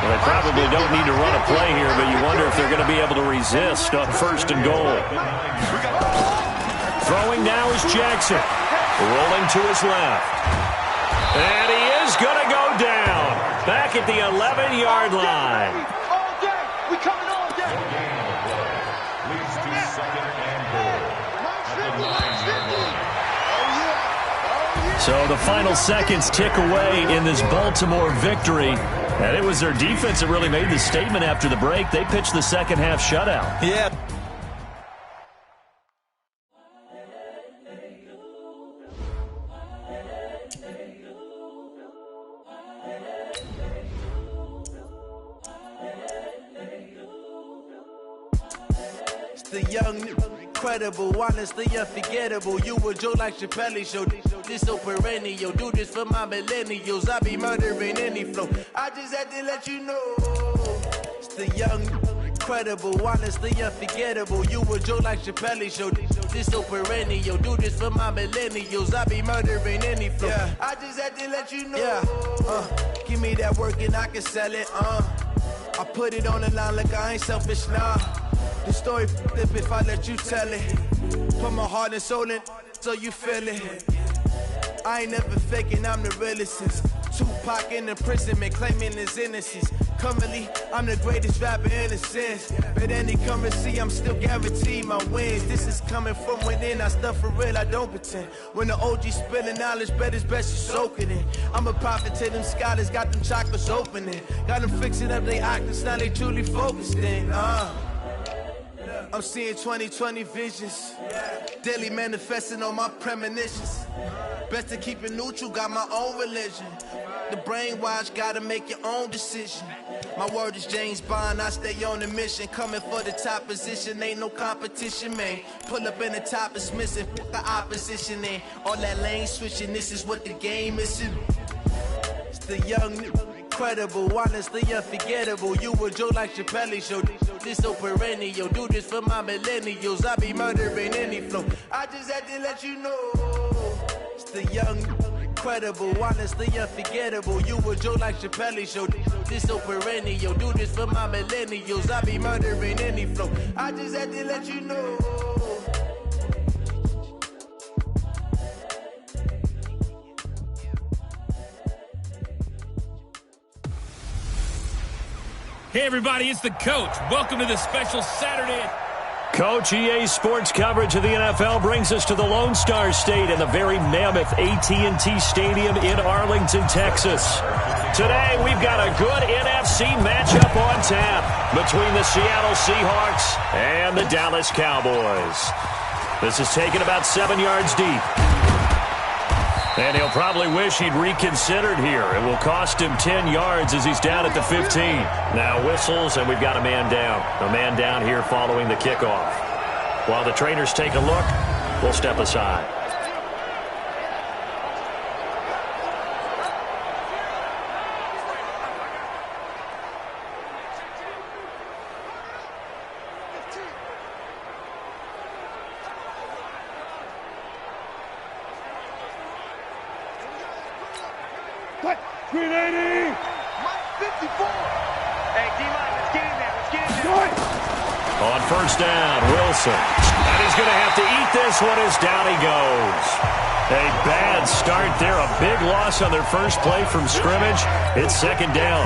Well, they probably don't need to run a play here, but you wonder if they're going to be able to resist on first and goal. Throwing now is Jackson. Rolling to his left. And he is going to go down. Back at the 11-yard line. All day. We coming all day. Leads to second and goal. So the final seconds tick away in this Baltimore victory. And it was their defense that really made the statement after the break. They pitched the second half shutout. Yeah. The young, incredible, honestly unforgettable. You a Joe like Chappelle show. This so perennial. Do this for my millennials. I be murdering any flow. I just had to let you know. It's the young, incredible, honestly unforgettable. You a Joe like Chappelle show. This so perennial. Do this for my millennials. I be murdering any flow. Yeah. I just had to let you know. Yeah. Give me that work and I can sell it. I put it on the line like I ain't selfish, nah. The story flip if I let you tell it. Put my heart and soul in so you feel it. I ain't never faking, I'm the realest since Tupac in imprisonment, claiming his innocence. Currently, I'm the greatest rapper in a sense. But any currency, I'm still guaranteed my wins. This is coming from within, I stuff for real, I don't pretend. When the OG spilling knowledge, bet it's best you soak it in. I'm a prophet to them scholars, got them chakras opening. Got them fixing up they octaves, now they truly focused in. I'm seeing 2020 visions, daily manifesting on my premonitions. Best to keep it neutral, got my own religion. The brainwash, gotta make your own decision. My word is James Bond, I stay on the mission. Coming for the top position, ain't no competition, man. Pull up in the top is missing, fuck the opposition, and all that lane switching, this is what the game is. It's the young, incredible, honestly unforgettable. You a Joe like Chappelle show. This so perennial. Do this for my millennials. I be murdering any flow. I just had to let you know. It's the young, incredible, honestly unforgettable. You a Joe like Chappelle show. This so perennial. Do this for my millennials. I be murdering any flow. I just had to let you know. Hey, everybody, it's the coach. Welcome to this special Saturday. Coach, EA Sports coverage of the NFL brings us to the Lone Star State and the very mammoth AT&T Stadium in Arlington, Texas. Today, we've got a good NFC matchup on tap between the Seattle Seahawks and the Dallas Cowboys. This is taken about 7 yards deep. And he'll probably wish he'd reconsidered here. It will cost him 10 yards as he's down at the 15. Now whistles, and we've got a man down. A man down here following the kickoff. While the trainers take a look, we'll step aside. Green 80! Mike 54! Hey, D-line, let's get in there. Let's get in there. On first down, Wilson. And he's going to have to eat this one as down he goes. A bad start there. A big loss on their first play from scrimmage. It's second down.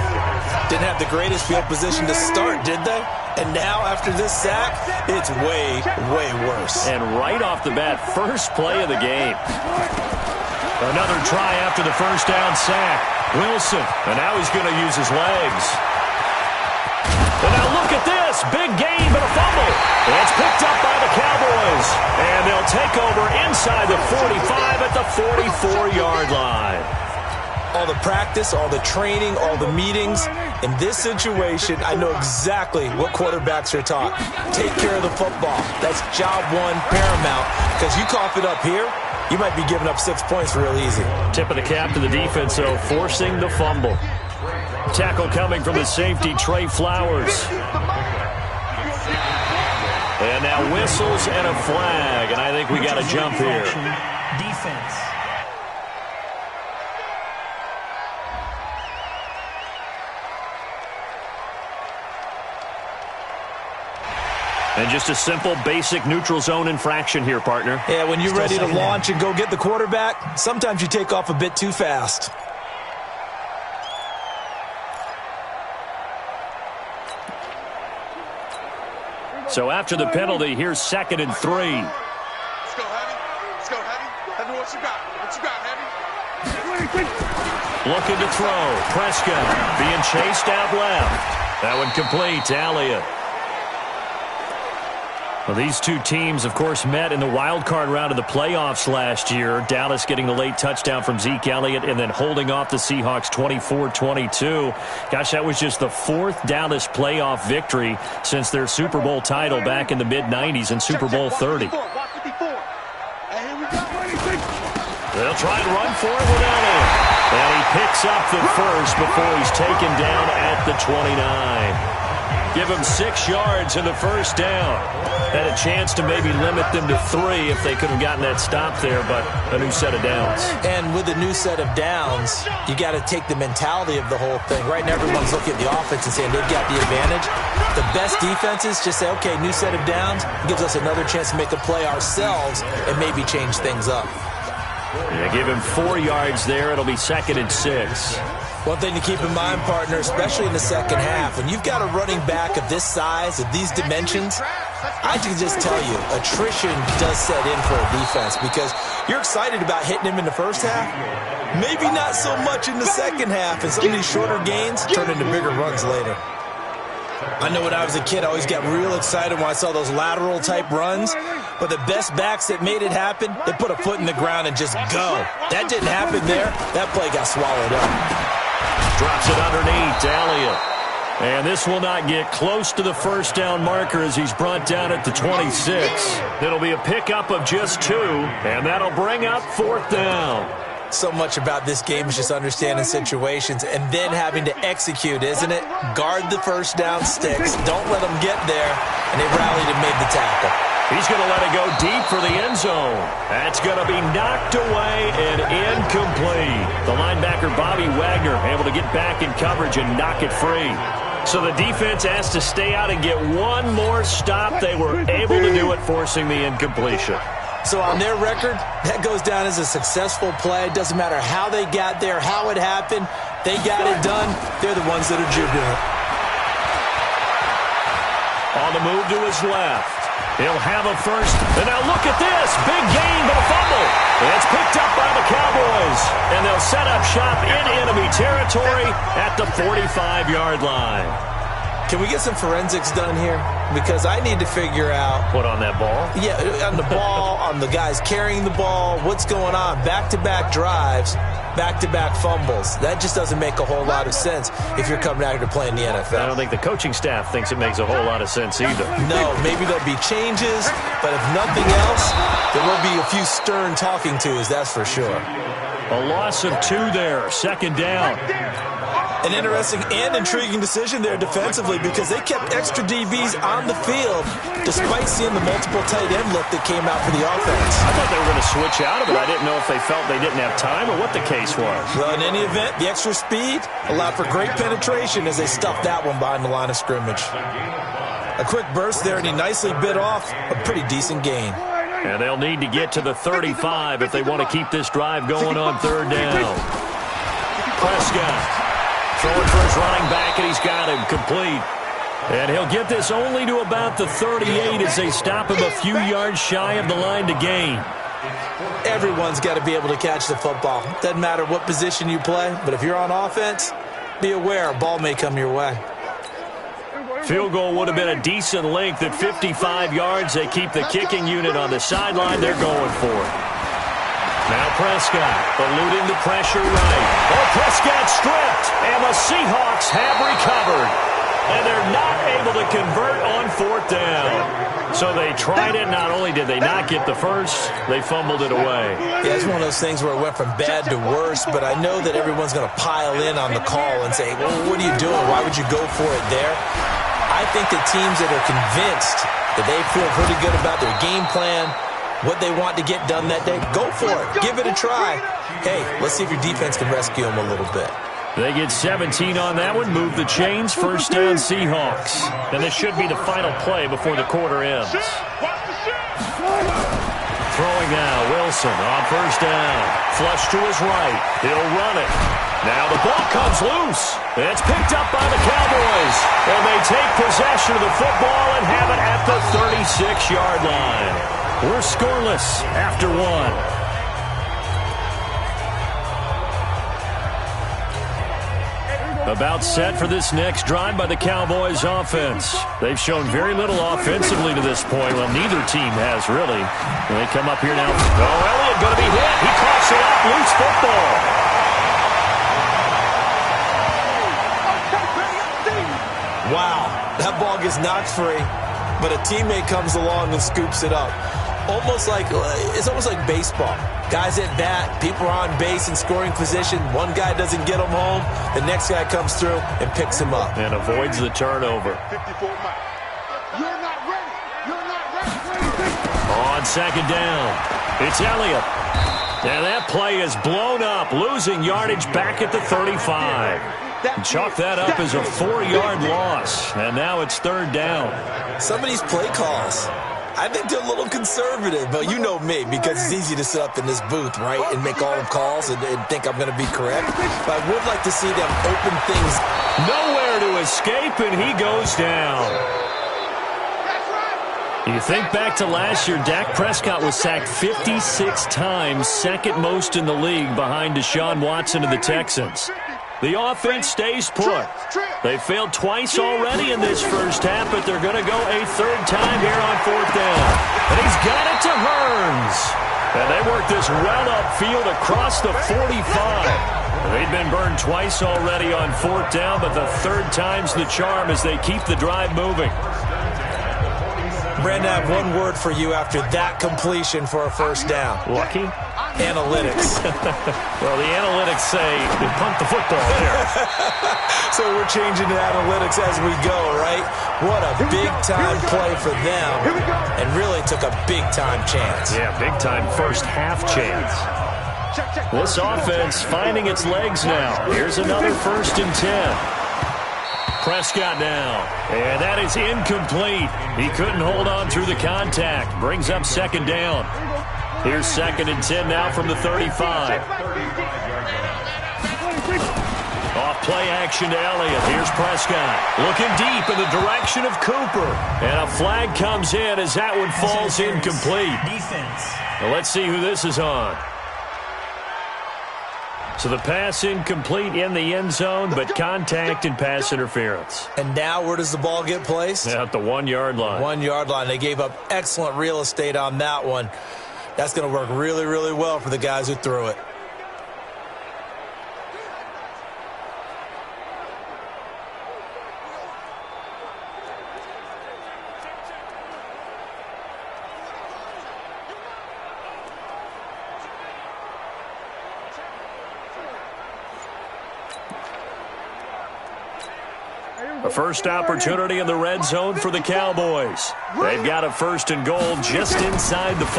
Didn't have the greatest field position to start, did they? And now, after this sack, it's way, way worse. And right off the bat, first play of the game. Another try after the first down sack. Wilson, and now he's going to use his legs. And now look at this. Big gain, but a fumble. It's picked up by the Cowboys. And they'll take over inside the 45 at the 44-yard line. All the practice, all the training, all the meetings. In this situation, I know exactly what quarterbacks are taught. Take care of the football. That's job one, paramount. Because you cough it up here, you might be giving up 6 points real easy. Tip of the cap to the defense, though, forcing the fumble. Tackle coming from the safety, Trey Flowers. And now whistles and a flag, and I think we got a jump here. Defense. And just a simple, basic neutral zone infraction here, partner. Yeah, when you're ready to launch and go get the quarterback, sometimes you take off a bit too fast. So after the penalty, here's 2nd and 3. Let's go, Heavy. Let's go, Heavy. Heavy, what you got? What you got, Heavy? Looking to throw. Prescott being chased out left. That one complete to Elliott. Well, these two teams, of course, met in the wild card round of the playoffs last year. Dallas getting the late touchdown from Zeke Elliott and then holding off the Seahawks 24-22. Gosh, that was just the 4th Dallas playoff victory since their Super Bowl title back in the mid-90s in Super Bowl 30. They'll try and run for it with Elliott. And he picks up the first before he's taken down at the 29. Give him 6 yards in the first down. Had a chance to maybe limit them to 3 if they could have gotten that stop there, but a new set of downs. And with a new set of downs, you got to take the mentality of the whole thing. Right now, everyone's looking at the offense and saying they've got the advantage. The best defenses just say, okay, new set of downs. It gives us another chance to make a play ourselves and maybe change things up. Yeah, give him 4 yards there. It'll be 2nd and 6. One thing to keep in mind, partner, especially in the second half, when you've got a running back of this size, of these dimensions, I can just tell you, attrition does set in for a defense because you're excited about hitting him in the first half. Maybe not so much in the second half, and some of these shorter gains turn into bigger runs later. I know when I was a kid, I always got real excited when I saw those lateral-type runs. But the best backs that made it happen, they put a foot in the ground and just go. That didn't happen there. That play got swallowed up. Drops it underneath to Elliott. And this will not get close to the first down marker as he's brought down at the 26. It'll be a pickup of just 2, and that'll bring up 4th down. So much about this game is just understanding situations and then having to execute, isn't it? Guard the first down sticks. Don't let them get there. And they rallied and made the tackle. He's going to let it go deep for the end zone. That's going to be knocked away and incomplete. The linebacker, Bobby Wagner, able to get back in coverage and knock it free. So the defense has to stay out and get one more stop. They were able to do it, forcing the incompletion. So on their record, that goes down as a successful play. It doesn't matter how they got there, how it happened. They got it done. They're the ones that are jubilant. On the move to his left. He'll have a first. And now look at this. Big gain, but a fumble. It's picked up by the Cowboys. And they'll set up shop in enemy territory at the 45-yard line. Can we get some forensics done here? Because I need to figure out... What, on that ball? Yeah, on the ball, on the guys carrying the ball, what's going on? Back-to-back drives, back-to-back fumbles. That just doesn't make a whole lot of sense if you're coming out here to play in the NFL. I don't think the coaching staff thinks it makes a whole lot of sense either. No, maybe there'll be changes, but if nothing else, there will be a few stern talking tos, that's for sure. A loss of 2 there, 2nd down. An interesting and intriguing decision there defensively because they kept extra DBs on the field despite seeing the multiple tight end look that came out for the offense. I thought they were going to switch out of it. I didn't know if they felt they didn't have time or what the case was. Well, in any event, the extra speed allowed for great penetration as they stuffed that one behind the line of scrimmage. A quick burst there, and he nicely bit off a pretty decent gain. And they'll need to get to the 35 if they want to keep this drive going on 3rd down. Prescott. Throwing for his running back, and he's got him complete. And he'll get this only to about the 38 as they stop him a few yards shy of the line to gain. Everyone's got to be able to catch the football. Doesn't matter what position you play, but if you're on offense, be aware a ball may come your way. Field goal would have been a decent length at 55 yards. They keep the kicking unit on the sideline. They're going for it. Now Prescott eluding the pressure right. Oh, Prescott stripped, and the Seahawks have recovered. And they're not able to convert on 4th down. So they tried it. Not only did they not get the first, they fumbled it away. Yeah, it's one of those things where it went from bad to worse, but I know that everyone's going to pile in on the call and say, well, what are you doing? Why would you go for it there? I think that teams that are convinced If they feel pretty good about their game plan, what they want to get done that day, go for it. Give it a try. Hey, let's see if your defense can rescue them a little bit. They get 17 on that one, move the chains, first down Seahawks. And this should be the final play before the quarter ends. Throwing now, Wilson on first down. Flush to his right. He'll run it. Now the ball comes loose. It's picked up by the Cowboys. And they take possession of the football and have it at the 36-yard line. We're scoreless after one. About set for this next drive by the Cowboys offense. They've shown very little offensively to this point. Well, neither team has really. And they come up here now. Oh, Elliott going to be hit. He coughs it up. Loose football. Wow, that ball gets knocked free, but a teammate comes along and scoops it up. It's almost like baseball. Guys at bat, people are on base in scoring position. One guy doesn't get him home. The next guy comes through and picks him up. And avoids the turnover. On second down, it's Elliott. And that play is blown up, losing yardage back at the 35. And chalk that up as a 4-yard loss. And now it's third down. Some of these play calls, I think they're a little conservative, but you know me, because it's easy to sit up in this booth, right, and make all the calls and think I'm going to be correct. But I would like to see them open things. Nowhere to escape, and he goes down. You think back to last year, Dak Prescott was sacked 56 times, second most in the league behind Deshaun Watson of the Texans. The offense stays put. They failed twice already in this first half, but they're going to go a third time here on fourth down. And he's got it to Hearns. And they work this well upfield across the 45. They've been burned twice already on fourth down, but the third time's the charm as they keep the drive moving. Brandon, I have one word for you after that completion for a first down. Lucky? Analytics. Well, the analytics say they pumped the football there. So we're changing to analytics as we go, right? What a big-time play for them, and really took a big-time chance. Yeah, big-time first-half chance. This offense finding its legs now. Here's another 1st and 10. Prescott now, and that is incomplete. He couldn't hold on through the contact. Brings up second down. Here's 2nd and 10 now from the 35. Off play action to Elliott. Here's Prescott. Looking deep in the direction of Cooper. And a flag comes in as that one falls incomplete. Well, let's see who this is on. So the pass incomplete in the end zone, but contact and pass interference. And now where does the ball get placed? At the 1-yard line. 1-yard line. They gave up excellent real estate on that one. That's going to work really, really well for the guys who threw it. A first opportunity in the red zone for the Cowboys. They've got a 1st and goal just inside the 5.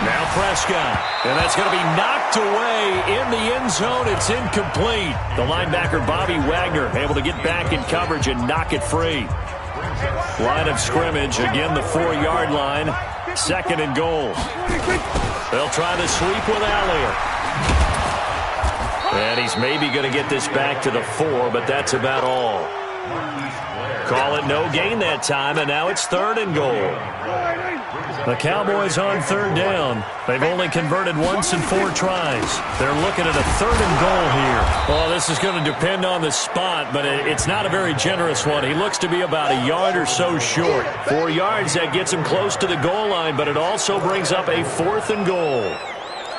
Now Prescott, and that's going to be knocked away in the end zone. It's incomplete. The linebacker Bobby Wagner able to get back in coverage and knock it free. Line of scrimmage, again the 4-yard line. 2nd and goal. They'll try the sweep with Elliott. And he's maybe going to get this back to the 4, but that's about all. Call it no gain that time, and now it's 3rd and goal. The Cowboys on 3rd down. They've only converted once in 4 tries. They're looking at a 3rd and goal here. Well, this is going to depend on the spot, but it's not a very generous one. He looks to be about a yard or so short. 4 yards, that gets him close to the goal line, but it also brings up a 4th and goal.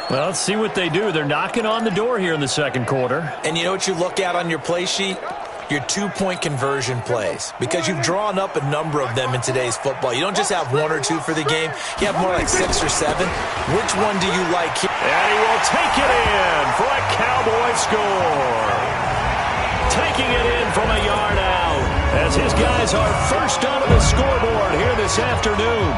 Well, let's see what they do. They're knocking on the door here in the second quarter. And you know what you look at on your play sheet? Your 2-point conversion plays. Because you've drawn up a number of them in today's football. You don't just have 1 or 2 for the game. You have more like 6 or 7. Which one do you like here? And he will take it in for a Cowboy score. Taking it in from a yard out. as his guys are first onto the scoreboard here this afternoon.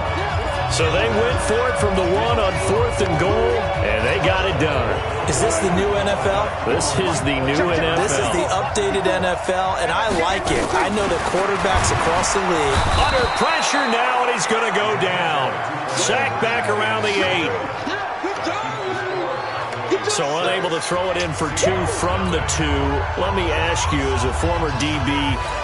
So they went for it from the 1 on 4th and goal, and they got it done. Is this the new NFL? This is the new NFL. This is the updated NFL, and I like it. I know that quarterbacks across the league. Under pressure now, and he's going to go down. Sacked back around the 8. So unable to throw it in for 2 from the 2. Let me ask you, as a former DB,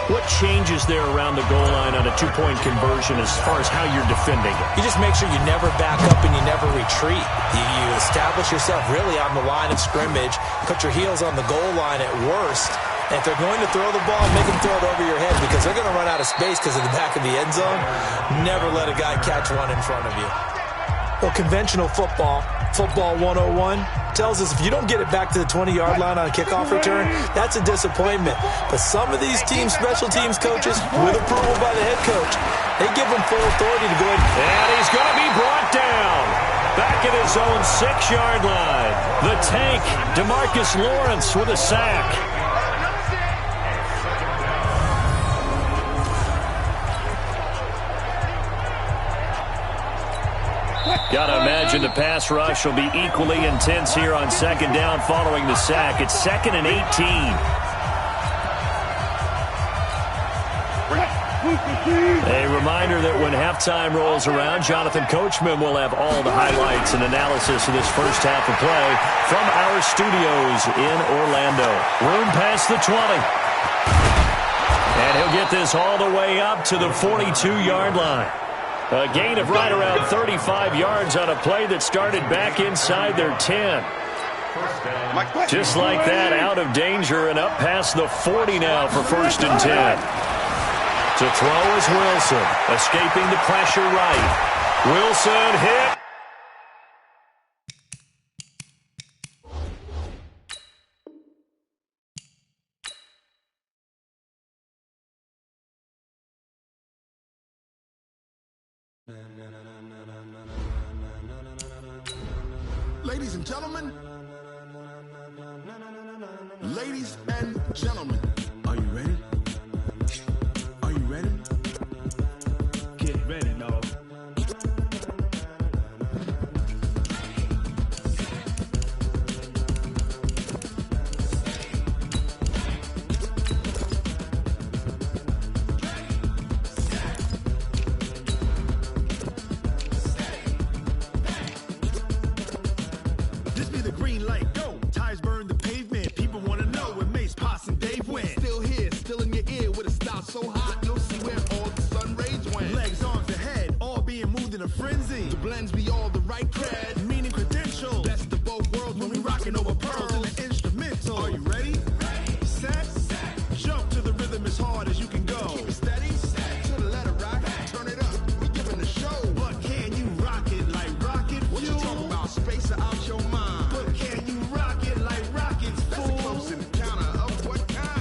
what changes there around the goal line on a 2-point conversion as far as how you're defending it? You just make sure you never back up and you never retreat. You establish yourself really on the line of scrimmage, put your heels on the goal line at worst. And if they're going to throw the ball, make them throw it over your head because they're going to run out of space because of the back of the end zone. Never let a guy catch one in front of you. Well, conventional football 101, tells us if you don't get it back to the 20-yard line on a kickoff return, that's a disappointment. But some of these teams, special teams coaches, with approval by the head coach, they give them full authority to go ahead. And he's going to be brought down back at his own 6-yard line. The tank, DeMarcus Lawrence with a sack. Got to imagine the pass rush will be equally intense here on 2nd down following the sack. It's 2nd and 18. A reminder that when halftime rolls around, Jonathan Coachman will have all the highlights and analysis of this first half of play from our studios in Orlando. Room past the 20. And he'll get this all the way up to the 42-yard line. A gain of right around 35 yards on a play that started back inside their 10. Just like that, out of danger and up past the 40 now for 1st and 10. To throw is Wilson, escaping the pressure right. Wilson hit. Ladies and gentlemen, are you ready? Are you ready? Get ready, dog. This be the green light, go. Tires burn the pavement. People want to know where Mace, Poss, and Dave went. Still here, still in your ear with a style so hot, you'll see where all the sun rays went. Legs, arms, ahead, all being moved in a frenzy. The blends be all the right cred, meaning credentials. Best of both worlds when we rocking over pearls in the instrumental. Are you ready? Set, jump to the rhythm as hard as you can go. Keep it steady, to the letter right, turn it up, we giving the show. But can you rock it like rocket fuel? What you talking about, space out your mind? But can you rock it like rockets, fool? That's a close encounter of what kind?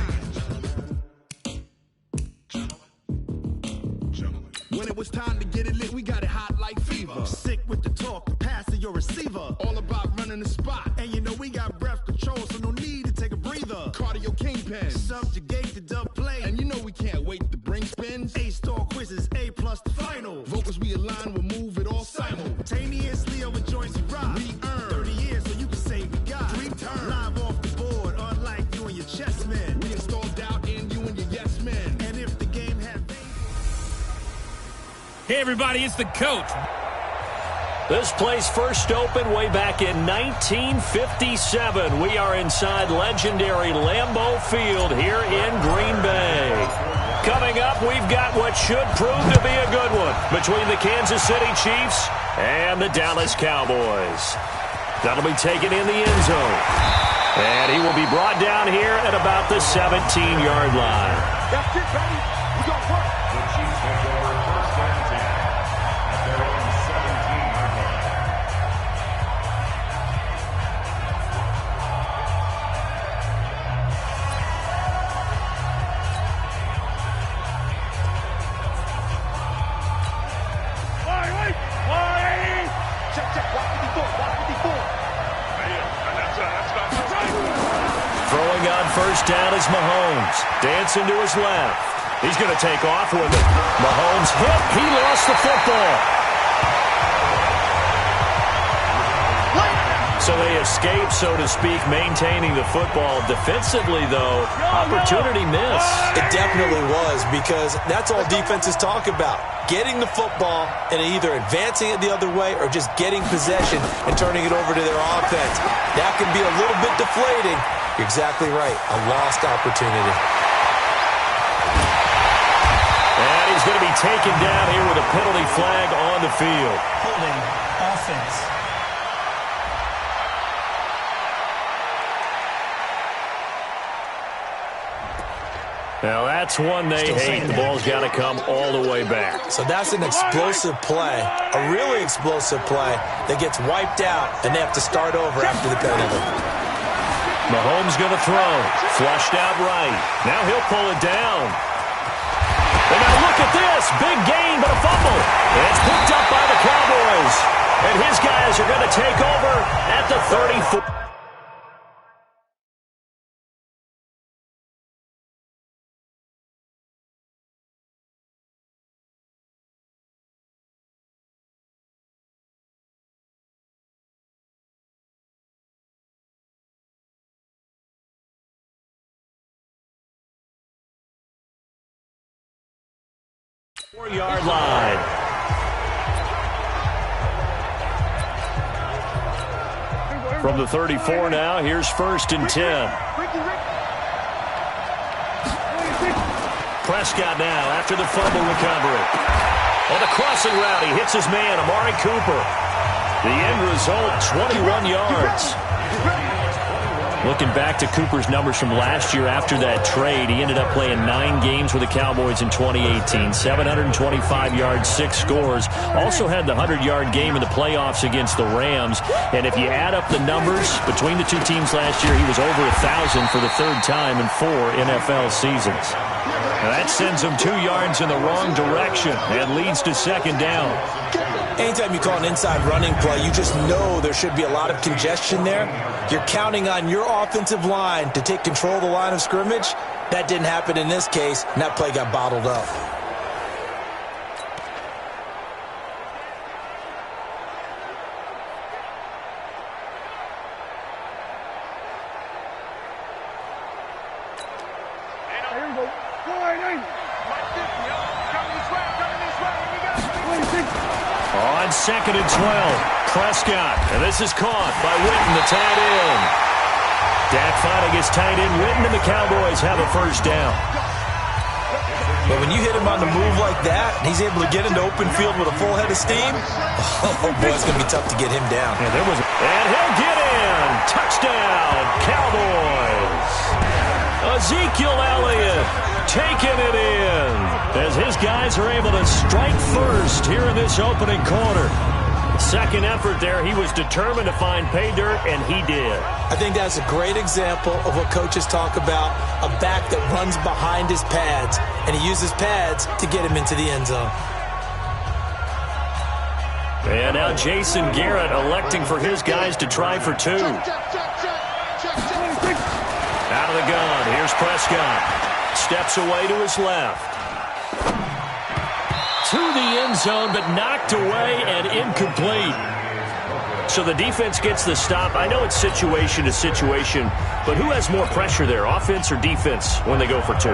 When it was time to get it lit, we got it hot like fever. Sick with the talk, the pass to your receiver. All about running the spot. And you know we got breath control, so no need to take a breather. Cardio kingpin, subjugate the dub play. And you know we can't wait to bring spins. A-star quizzes, A+ the final. Vocals we align, we'll move it all simultaneously over joints we rock. We earn 30 years so you can say we got 3 turns. Live off the board, unlike you and your chess men. We installed doubt in you and your yes men. And if the game had... Hey, everybody, it's the coach. This place first opened way back in 1957. We are inside legendary Lambeau Field here in Green Bay. Coming up, we've got what should prove to be a good one between the Kansas City Chiefs and the Dallas Cowboys. That'll be taken in the end zone. And he will be brought down here at about the 17-yard line. That's it, baby. We got work. The Chiefs take over 1st and 10 at their own 17-yard line. Check. 154. That's not Throwing on 1st down is Mahomes. Dancing to his left. He's going to take off with it. Mahomes hit. He lost the football. So they escape, so to speak, maintaining the football. Defensively, though, opportunity miss. It definitely was, because that's all defenses talk about. Getting the football and either advancing it the other way or just getting possession and turning it over to their offense. That can be a little bit deflating. You're exactly right. A lost opportunity. And he's going to be taken down here with a penalty flag on the field. Holding offense. Now, that's one they hate. The ball's got to come all the way back. So that's an explosive play, a really explosive play that gets wiped out, and they have to start over after the penalty. Mahomes going to throw. Flushed out right. Now he'll pull it down. And now look at this. Big gain, but a fumble. And it's picked up by the Cowboys. And his guys are going to take over at the 34. Yard line. From the 34 now, here's 1st and 10. Prescott now after the fumble recovery. On the crossing route, he hits his man, Amari Cooper. The end result, 21 yards. Looking back to Cooper's numbers from last year after that trade, he ended up playing 9 games with the Cowboys in 2018. 725 yards, 6 scores. Also had the 100-yard game in the playoffs against the Rams. And if you add up the numbers between the two teams last year, he was over 1,000 for the 3rd time in 4 NFL seasons. Now that sends him 2 yards in the wrong direction and leads to 2nd down. Anytime you call an inside running play, you just know there should be a lot of congestion there. You're counting on your offensive line to take control of the line of scrimmage. That didn't happen in this case, and that play got bottled up. On 2nd and 12, Prescott, and this is caught by Witten, the tight end. Dak finally gets tight end Witten, and the Cowboys have a 1st down. But when you hit him on the move like that, and he's able to get into open field with a full head of steam, oh boy, it's going to be tough to get him down. And he'll get in. Touchdown, Cowboys. Ezekiel Elliott taking it in as his guys are able to strike first here in this opening quarter. Second effort there, he was determined to find pay dirt, and he did. I think that's a great example of what coaches talk about, a back that runs behind his pads, and he uses pads to get him into the end zone. And now Jason Garrett electing for his guys to try for 2. Out of the gun, here's Prescott. Steps away to his left. To the end zone, but knocked away and incomplete. So the defense gets the stop. I know it's situation to situation, but who has more pressure there, offense or defense, when they go for 2?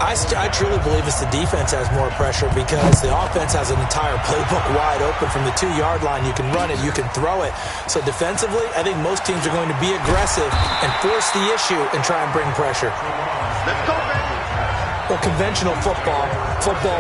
I truly believe it's the defense has more pressure because the offense has an entire playbook wide open from the 2-yard line. You can run it, you can throw it. So defensively, I think most teams are going to be aggressive and force the issue and try and bring pressure. Let's go, baby. Well, conventional football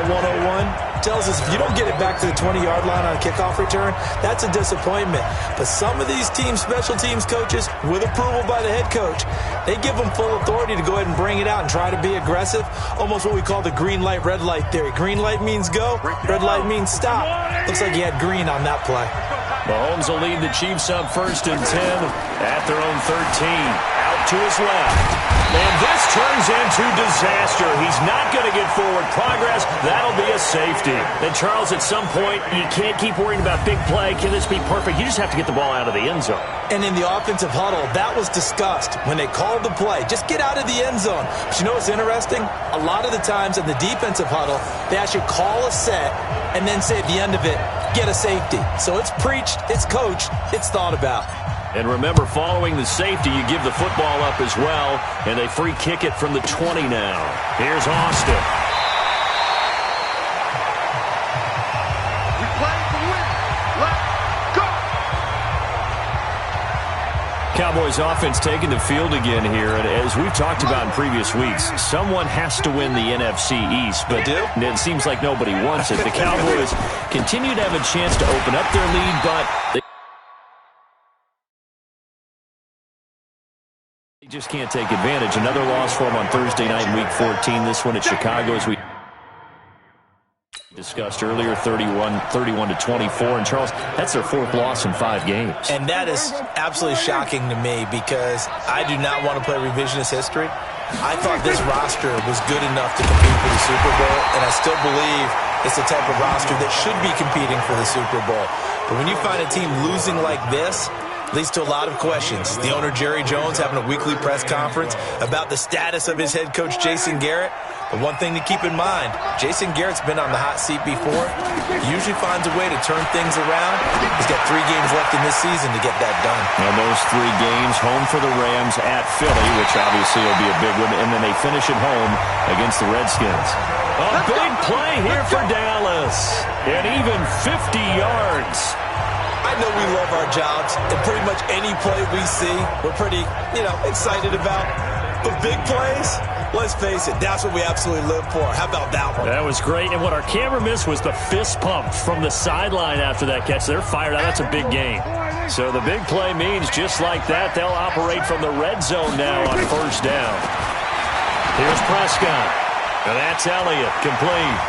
101, tells us if you don't get it back to the 20-yard line on a kickoff return, that's a disappointment. But some of these team special teams coaches, with approval by the head coach, they give them full authority to go ahead and bring it out and try to be aggressive, almost what we call the green light, red light theory. Green light means go, red light means stop. Looks like he had green on that play. Mahomes will lead the Chiefs up 1st and 10 at their own 13. Out to his left. And this turns into disaster. He's not going to get forward progress. That'll be a safety. And, Charles, at some point, you can't keep worrying about big play. Can this be perfect? You just have to get the ball out of the end zone. And in the offensive huddle, that was discussed when they called the play. Just get out of the end zone. But you know what's interesting? A lot of the times in the defensive huddle, they actually call a set and then say at the end of it, get a safety. So it's preached, it's coached, it's thought about. And remember, following the safety, you give the football up as well, and they free kick it from the 20 now. Here's Austin. We play to win. Let's go. Cowboys offense taking the field again here, and as we've talked about in previous weeks, someone has to win the NFC East, but it seems like nobody wants it. The Cowboys continue to have a chance to open up their lead, but they just can't take advantage. Another loss for them on Thursday night in Week 14. This one at Chicago, as we discussed earlier, 31-24. And, Charles, that's their fourth loss in 5 games. And that is absolutely shocking to me because I do not want to play revisionist history. I thought this roster was good enough to compete for the Super Bowl, and I still believe it's the type of roster that should be competing for the Super Bowl. But when you find a team losing like this, leads to a lot of questions. The owner, Jerry Jones, having a weekly press conference about the status of his head coach, Jason Garrett. But one thing to keep in mind, Jason Garrett's been on the hot seat before. He usually finds a way to turn things around. He's got 3 games left in this season to get that done. And those 3 games, home for the Rams, at Philly, which obviously will be a big one, and then they finish at home against the Redskins. A big play here for Dallas, and even 50 yards. I know we love our jobs, and pretty much any play we see, we're pretty, excited about. But big plays, let's face it, that's what we absolutely live for. How about that one? That was great, and what our camera missed was the fist pump from the sideline after that catch. They're fired out. That's a big game. So the big play means just like that, they'll operate from the red zone now on first down. Here's Prescott. And that's Elliott, complete.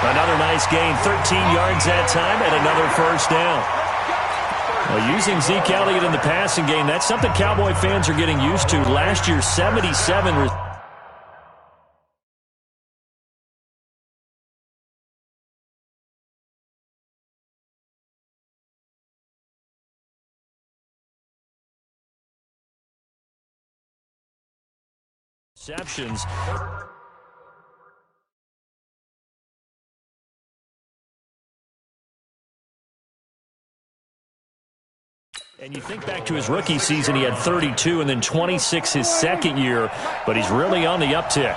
Another nice gain, 13 yards that time, and another first down. Well, using Zeke Elliott in the passing game, that's something Cowboy fans are getting used to. Last year, 77 receptions. And you think back to his rookie season, he had 32 and then 26 his second year, but he's really on the uptick.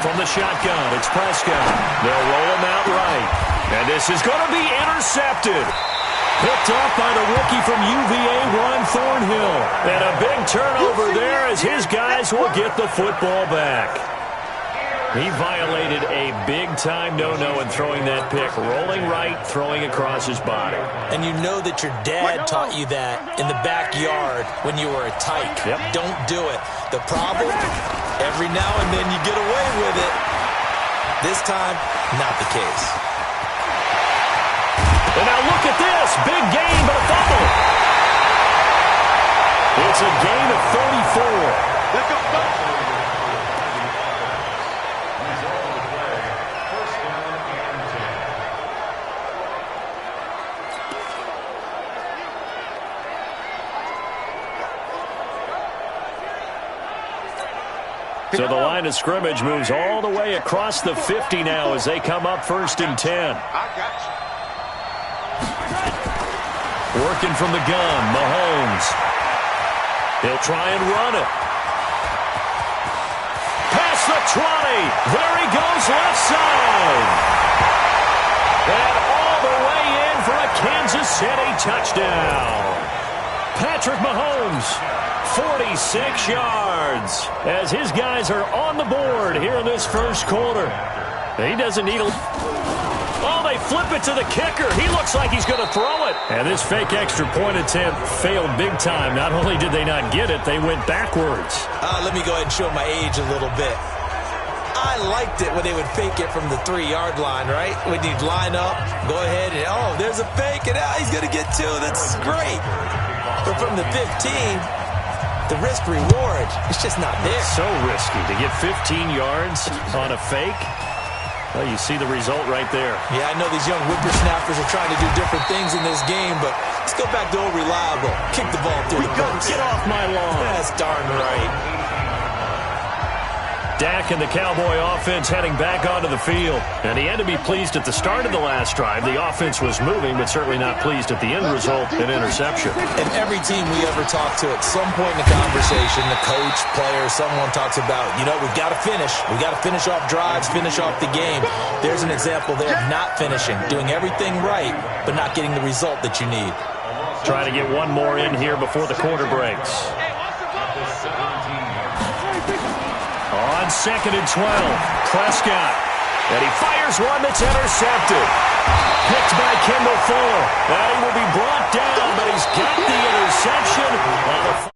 From the shotgun, it's Prescott. They'll roll him out right. And this is going to be intercepted. Picked up by the rookie from UVA, Juan Thornhill. And a big turnover there as his guys will get the football back. He violated a big-time no-no in throwing that pick. Rolling right, throwing across his body. And you know that your dad taught you that in the backyard when you were a tyke. Yep. Don't do it. The problem, every now and then you get away with it. This time, not the case. And now look at this. Big gain, but a fumble. It's a gain of 34. Let's go. So the line of scrimmage moves all the way across the 50 now as they come up 1st and 10. Working from the gun, Mahomes. He'll try and run it. Past the 20. There he goes, left side. And all the way in for a Kansas City touchdown. Patrick Mahomes, 46 yards, as his guys are on the board here in this first quarter. He doesn't need a... Oh, they flip it to the kicker. He looks like he's going to throw it. And this fake extra point attempt failed big time. Not only did they not get it, they went backwards. Let me go ahead and show my age a little bit. I liked it when they would fake it from the 3-yard line, right? When you'd line up, go ahead, and oh, there's a fake, and he's going to get 2. That's great. But from the 15, the risk-reward, it's just not there. It's so risky to get 15 yards on a fake. Well, you see the result right there. Yeah, I know these young whippersnappers are trying to do different things in this game, but let's go back to old reliable. Kick the ball through the box. Get off my lawn. That's darn right. Dak and the Cowboy offense heading back onto the field. And he had to be pleased at the start of the last drive. The offense was moving, but certainly not pleased at the end result, an interception. And every team we ever talk to, at some point in the conversation, the coach, player, someone talks about, we've got to finish. We've got to finish off drives, finish off the game. There's an example there of not finishing, doing everything right, but not getting the result that you need. Trying to get one more in here before the quarter breaks. On 2nd and 12, Prescott. And he fires one that's intercepted. Picked by Kendall Fuller. And he will be brought down, but he's got the interception.